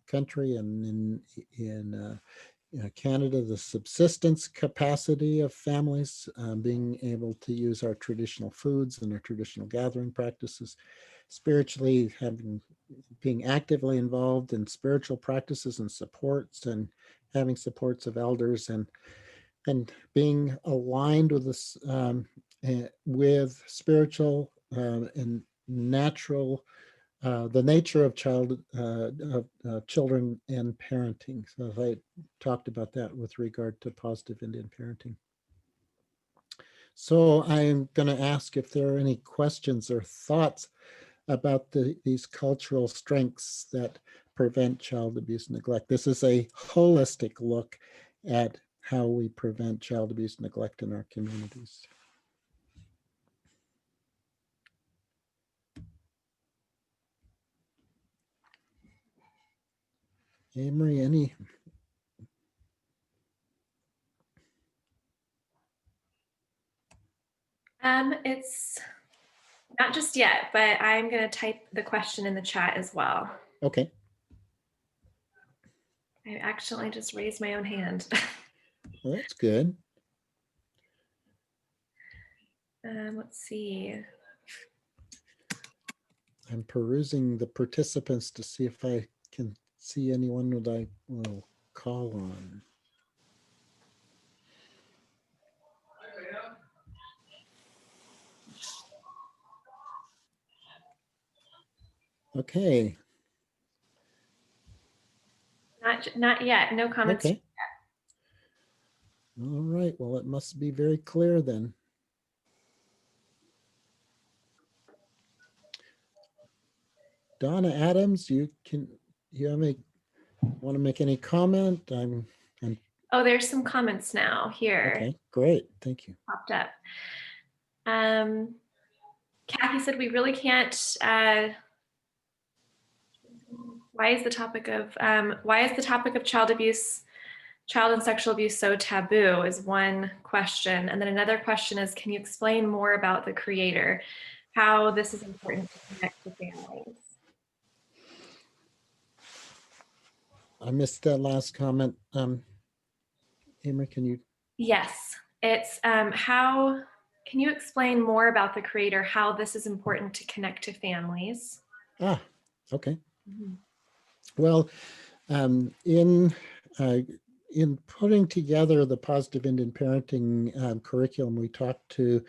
country and in Canada, the subsistence capacity of families, being able to use our traditional foods and our traditional gathering practices, spiritually being actively involved in spiritual practices and supports, and having supports of elders, and being aligned with this with spiritual and natural the nature of children and parenting. So I talked about that with regard to positive Indian parenting. So I'm going to ask if there are any questions or thoughts about these cultural strengths that prevent child abuse and neglect. This is a holistic look at how we prevent child abuse and neglect in our communities. Amory, any? It's not just yet, but I'm going to type the question in the chat as well. Okay. I accidentally just raised my own hand. Well, that's good. Let's see. I'm perusing the participants to see if I can see anyone that I will call on. Okay. Not yet. No comments. Okay. All right. Well, it must be very clear then. Donna Adams, you want to make any comment? Oh, there's some comments now here. Okay, great. Thank you. Popped up. Kathy said we really can't. Why is the topic of child abuse, child and sexual abuse so taboo? Is one question, and then another question is, can you explain more about the Creator, how this is important to connect to families? I missed that last comment. Amory, can you? Yes, it's how. Can you explain more about the Creator, how this is important to connect to families? Ah, okay. Mm-hmm. Well, in putting together the Positive Indian Parenting curriculum, we talked to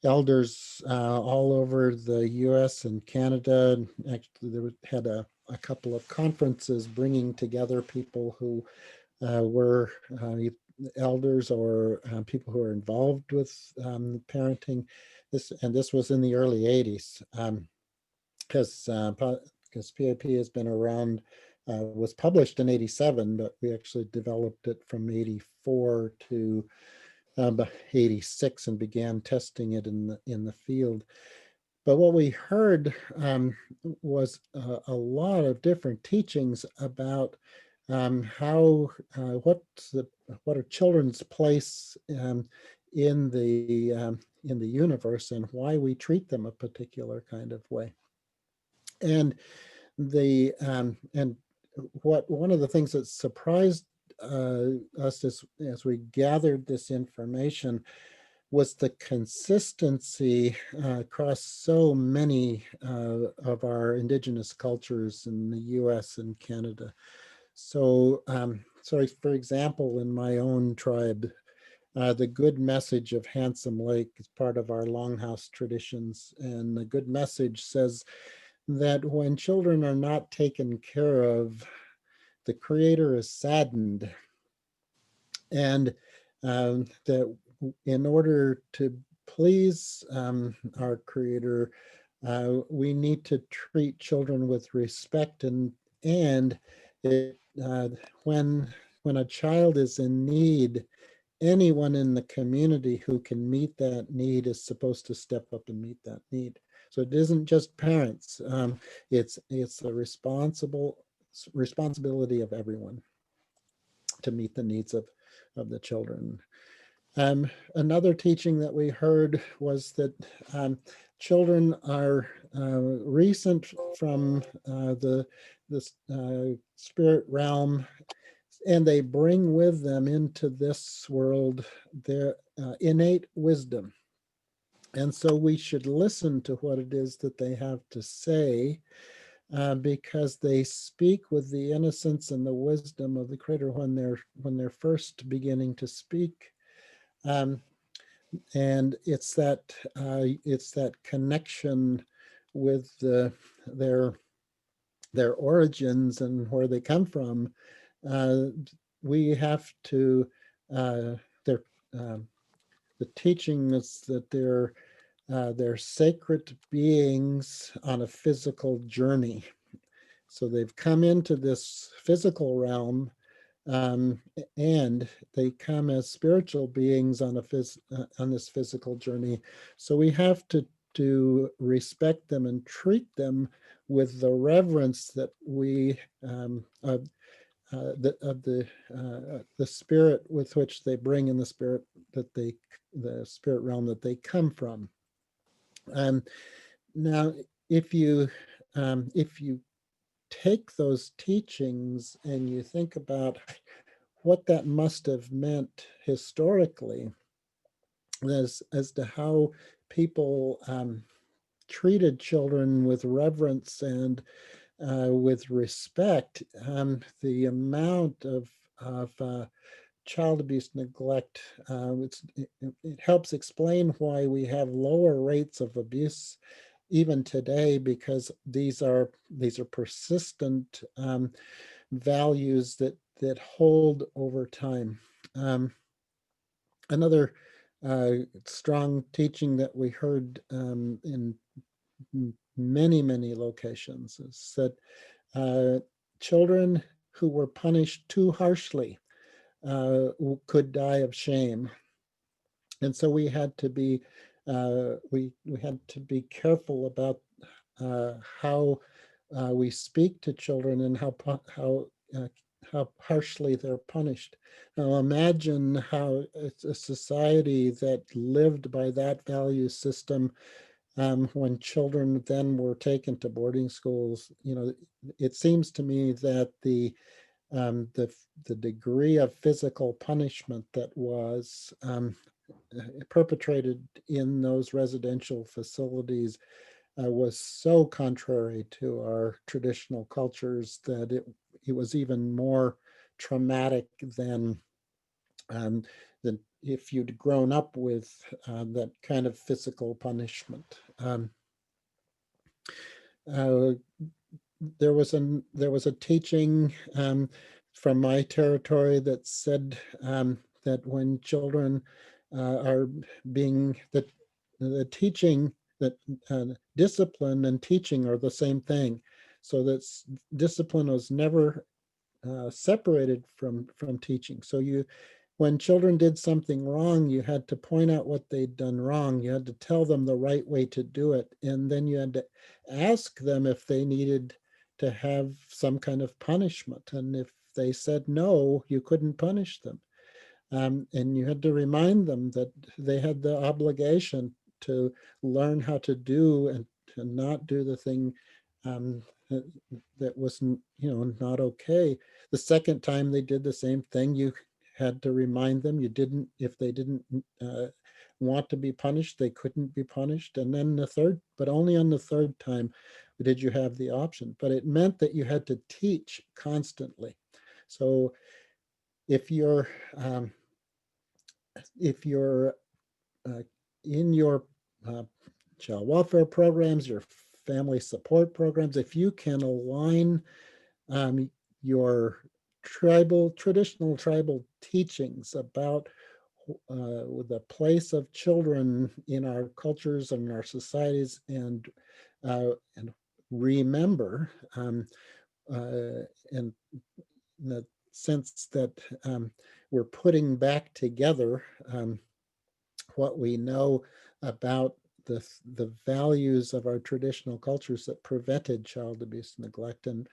elders all over the US and Canada. Actually, had a couple of conferences bringing together people who were elders or people who are involved with parenting. This was in the early 80s, because PAP has been around, was published in 87, but we actually developed it from 84 to 86 and began testing it in the field. But what we heard was a lot of different teachings about how what are children's place in the universe, and why we treat them a particular kind of way. And one of the things that surprised us as we gathered this information was the consistency across so many of our indigenous cultures in the US and Canada. So, for example, in my own tribe, the good message of Handsome Lake is part of our longhouse traditions. And the good message says that when children are not taken care of, the Creator is saddened. And that in order to please our Creator, we need to treat children with respect, and it, when a child is in need, anyone in the community who can meet that need is supposed to step up and meet that need. So it isn't just parents; it's a responsibility of everyone to meet the needs of the children. Another teaching that we heard was that children are recent from the spirit realm, and they bring with them into this world their innate wisdom. And so we should listen to what it is that they have to say, because they speak with the innocence and the wisdom of the Creator when they're first beginning to speak. And it's that connection with their origins and where they come from. We have to their the teaching is that they're sacred beings on a physical journey. So they've come into this physical realm, and they come as spiritual beings on this physical journey. So we have to respect them and treat them with the reverence that we of the spirit with which they bring, in the spirit realm that they come from. Now, if you take those teachings and you think about what that must have meant historically, as to how people treated children with reverence and with respect, the amount of child abuse, neglect, it helps explain why we have lower rates of abuse even today, because these are persistent values that hold over time. Another strong teaching that we heard in many locations is that children who were punished too harshly could die of shame. And so we had to be careful about how we speak to children and how harshly they're punished. Now imagine how it's a society that lived by that value system. When children then were taken to boarding schools, it seems to me that the degree of physical punishment that was perpetrated in those residential facilities was so contrary to our traditional cultures that it was even more traumatic than than if you'd grown up with that kind of physical punishment. Uh, there was a teaching from my territory that said that when children are being the teaching that discipline and teaching are the same thing, so that discipline was never separated from teaching. So when children did something wrong, you had to point out what they'd done wrong. You had to tell them the right way to do it. And then you had to ask them if they needed to have some kind of punishment. And if they said no, you couldn't punish them. And you had to remind them that they had the obligation to learn how to do and to not do the thing that was, not okay. The second time they did the same thing, you had to remind them if they didn't want to be punished, they couldn't be punished. And then but only on the third time did you have the option. But it meant that you had to teach constantly. So if you're um, in your child welfare programs, your family support programs, if you can align your traditional tribal teachings about the place of children in our cultures and our societies, and remember, in the sense that we're putting back together what we know about the values of our traditional cultures that prevented child abuse and neglect, and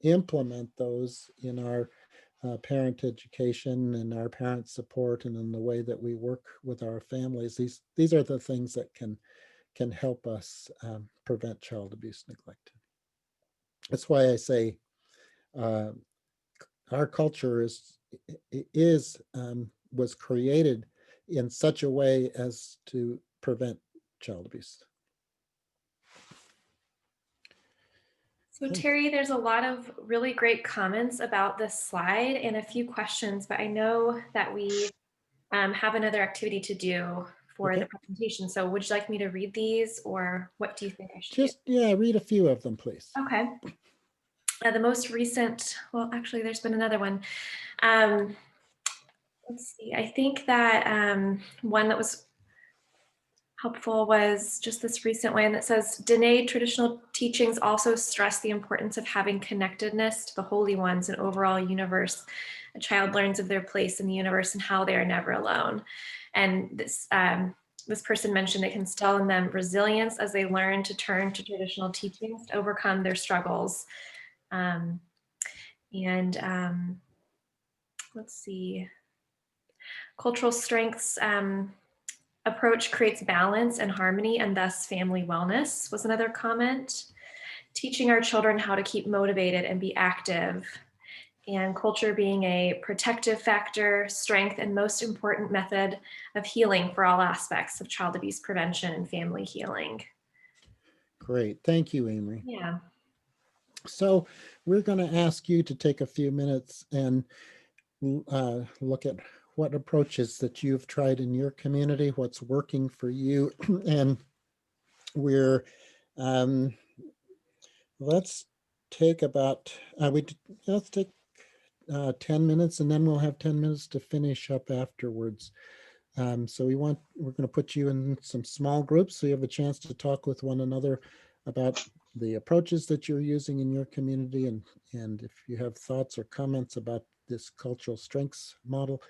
implement those in our parent education and our parent support, and in the way that we work with our families. These are the things that can help us prevent child abuse and neglect. That's why I say uh, our culture was created in such a way as to prevent child abuse. So Terry, there's a lot of really great comments about this slide and a few questions, but I know that we have another activity to do for the presentation. So would you like me to read these, or what do you think I should do? Read a few of them, please. Okay. The most recent, well, actually, there's been another one. Let's see, I think that one that was helpful was just this recent one that says, Dene traditional teachings also stress the importance of having connectedness to the holy ones and overall universe. A child learns of their place in the universe and how they are never alone. And this person mentioned it can instill in them resilience as they learn to turn to traditional teachings to overcome their struggles. Let's see, cultural strengths approach creates balance and harmony and thus family wellness was another comment. Teaching our children how to keep motivated and be active, and culture being a protective factor, strength, and most important method of healing for all aspects of child abuse prevention and family healing. Great, thank you, Amory. Yeah. So we're going to ask you to take a few minutes and look at what approaches that you've tried in your community, what's working for you, and we're let's take 10 minutes, and then we'll have 10 minutes to finish up afterwards. So we're going to put you in some small groups so you have a chance to talk with one another about the approaches that you're using in your community, and if you have thoughts or comments about this cultural strengths model,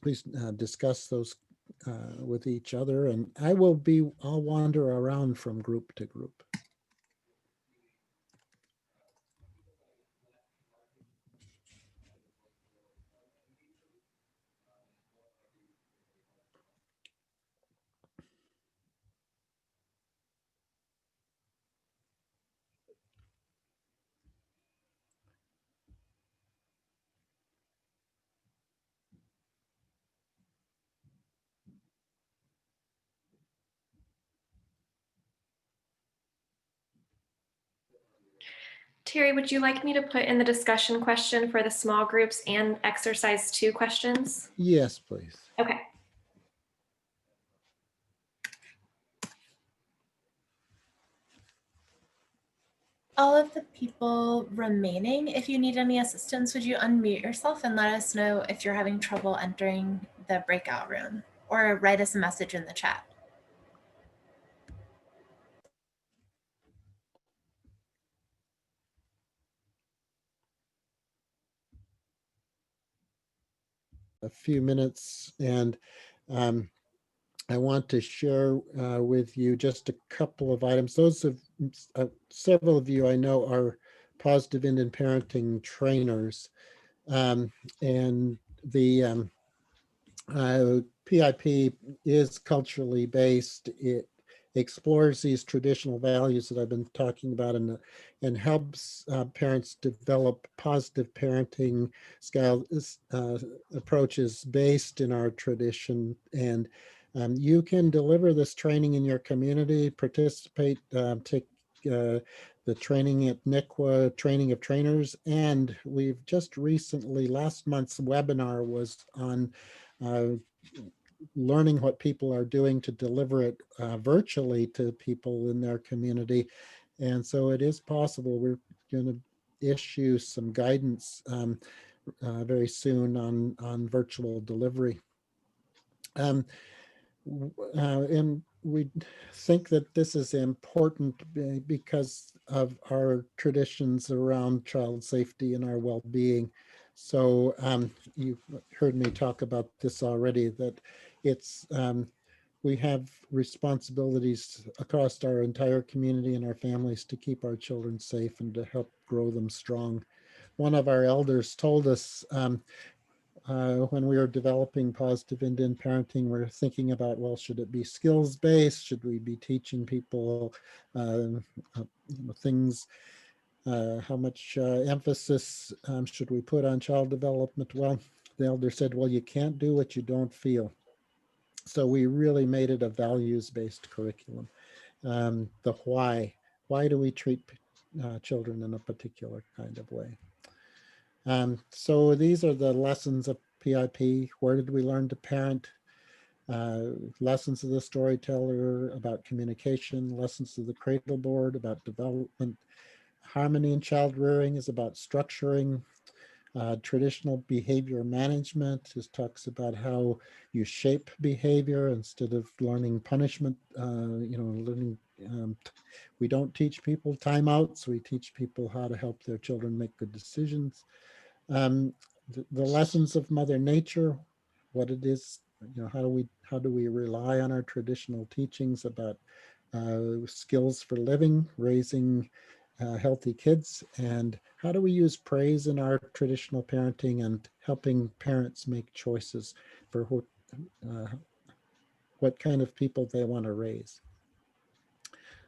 please discuss those with each other, and I'll wander around from group to group. Terry, would you like me to put in the discussion question for the small groups and exercise 2 questions? Yes, please. Okay. All of the people remaining, if you need any assistance, would you unmute yourself and let us know if you're having trouble entering the breakout room, or write us a message in the chat? A few minutes, and I want to share with you just a couple of items. Those of several of you I know are positive Indian parenting trainers, and the PIP is culturally based. It explores these traditional values that I've been talking about, and helps parents develop positive parenting style approaches based in our tradition. And you can deliver this training in your community, participate, take the training at NICWA, training of trainers. And we've just recently, last month's webinar was on learning what people are doing to deliver it virtually to people in their community. And so it is possible. We're going to issue some guidance very soon on virtual delivery. And we think that this is important because of our traditions around child safety and our well-being. So you've heard me talk about this already, that it's we have responsibilities across our entire community and our families to keep our children safe and to help grow them strong. One of our elders told us when we were developing positive Indian parenting, we're thinking about, well, should it be skills-based? Should we be teaching people things? How much emphasis should we put on child development? Well, the elder said, well, you can't do what you don't feel. So we really made it a values-based curriculum. The why do we treat children in a particular kind of way? So these are the lessons of PIP. Where did we learn to parent? Lessons of the storyteller about communication, lessons of the cradle board about development. Harmony in child rearing is about structuring. Traditional behavior management just talks about how you shape behavior instead of learning punishment. Learning. We don't teach people timeouts. We teach people how to help their children make good decisions. The lessons of Mother Nature, what it is, how do we rely on our traditional teachings about skills for living, raising healthy kids, and how do we use praise in our traditional parenting and helping parents make choices for what kind of people they want to raise.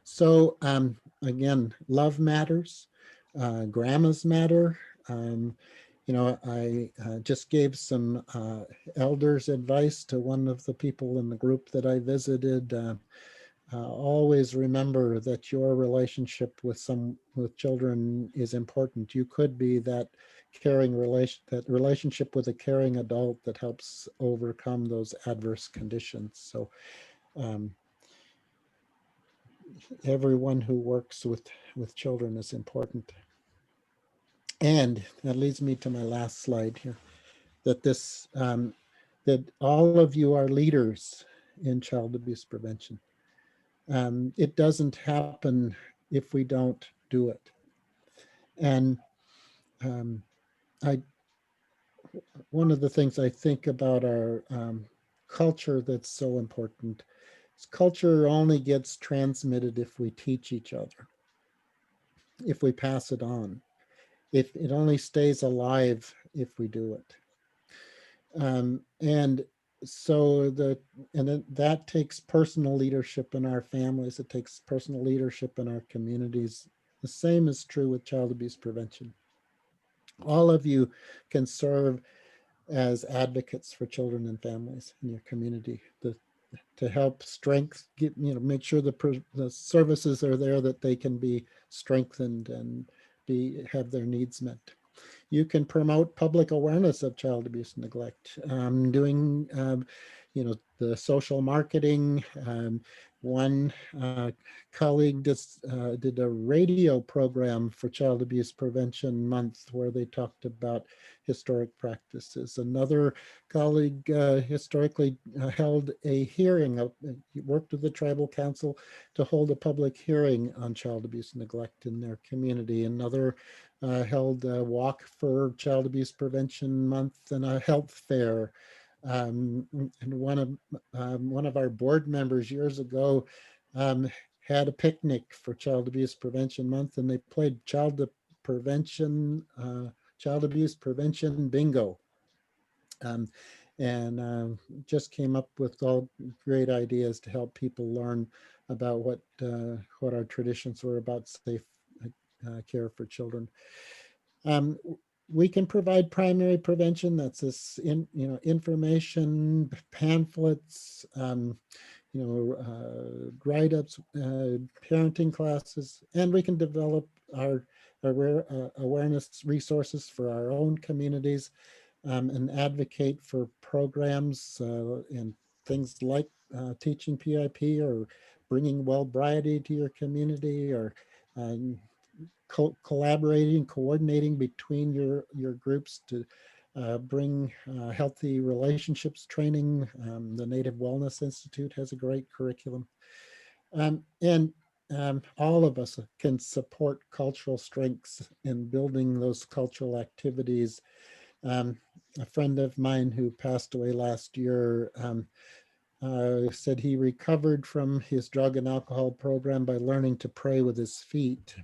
So again, love matters, grandmas matter. I just gave some elders advice to one of the people in the group that I visited. Always remember that your relationship with children is important. You could be that relationship with a caring adult that helps overcome those adverse conditions. So everyone who works with children is important. And that leads me to my last slide here, that that all of you are leaders in child abuse prevention. It doesn't happen if we don't do it. And one of the things I think about our culture that's so important is culture only gets transmitted if we teach each other, if we pass it on. If it only stays alive if we do it. And so that takes personal leadership in our families. It takes personal leadership in our communities. The same is true with child abuse prevention. All of you can serve as advocates for children and families in your community to help make sure the services are there that they can be strengthened and have their needs met. You can promote public awareness of child abuse and neglect, doing, the social marketing. One colleague did a radio program for Child Abuse Prevention Month where they talked about historic practices. Another colleague historically held a hearing, worked with the tribal council to hold a public hearing on child abuse and neglect in their community. Another held a walk for Child Abuse Prevention Month and a health fair. And one of our board members years ago had a picnic for Child Abuse Prevention Month, and they played child abuse prevention bingo. And just came up with all great ideas to help people learn about what our traditions were about safe care for children. We can provide primary prevention. That's this, information, pamphlets, write-ups, parenting classes, and we can develop our awareness resources for our own communities, and advocate for programs and things like teaching PIP or bringing well-briety to your community, or collaborating, coordinating between your groups to bring healthy relationships training. The Native Wellness Institute has a great curriculum. And all of us can support cultural strengths in building those cultural activities. A friend of mine who passed away last year said he recovered from his drug and alcohol program by learning to pray with his feet.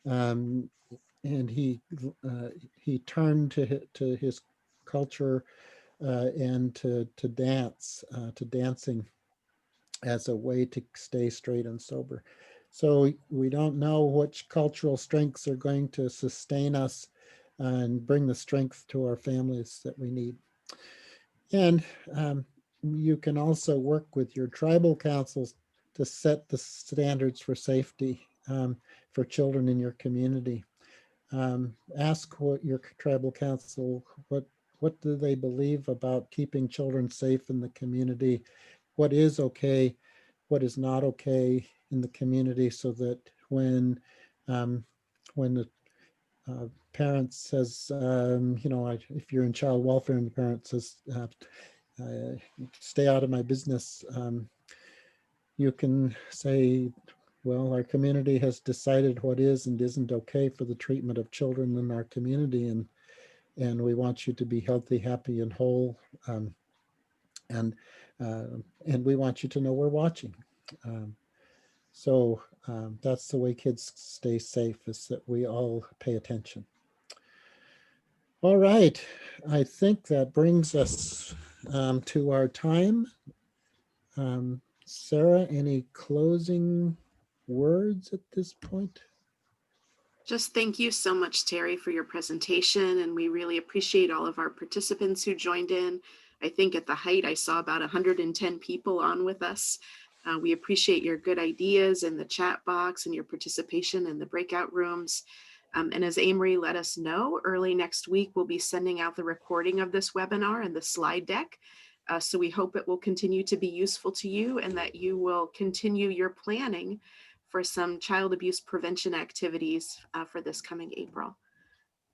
And he turned to his culture and to dancing as a way to stay straight and sober. So we don't know which cultural strengths are going to sustain us and bring the strength to our families that we need. And you can also work with your tribal councils to set the standards for safety for children in your community. Ask what your tribal council, what do they believe about keeping children safe in the community? What is okay? What is not okay in the community, so that when the parent says, if you're in child welfare and the parent says, stay out of my business, you can say, well, our community has decided what is and isn't okay for the treatment of children in our community, and we want you to be healthy, happy, and whole, and we want you to know we're watching. So that's the way kids stay safe, is that we all pay attention. All right, I think that brings us to our time. Sarah, any closing words at this point? Just thank you so much, Terry, for your presentation. And we really appreciate all of our participants who joined in. I think at the height, I saw about 110 people on with us. We appreciate your good ideas in the chat box and your participation in the breakout rooms. And as Amory let us know, early next week, we'll be sending out the recording of this webinar and the slide deck. So we hope it will continue to be useful to you and that you will continue your planning for some child abuse prevention activities for this coming April.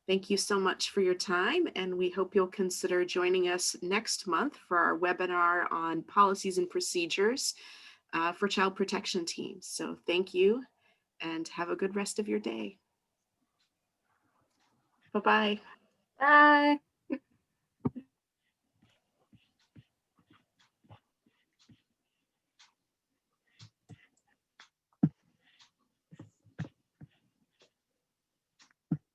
Thank you so much for your time, and we hope you'll consider joining us next month for our webinar on policies and procedures for child protection teams. So thank you, and have a good rest of your day. Bye-bye. Bye.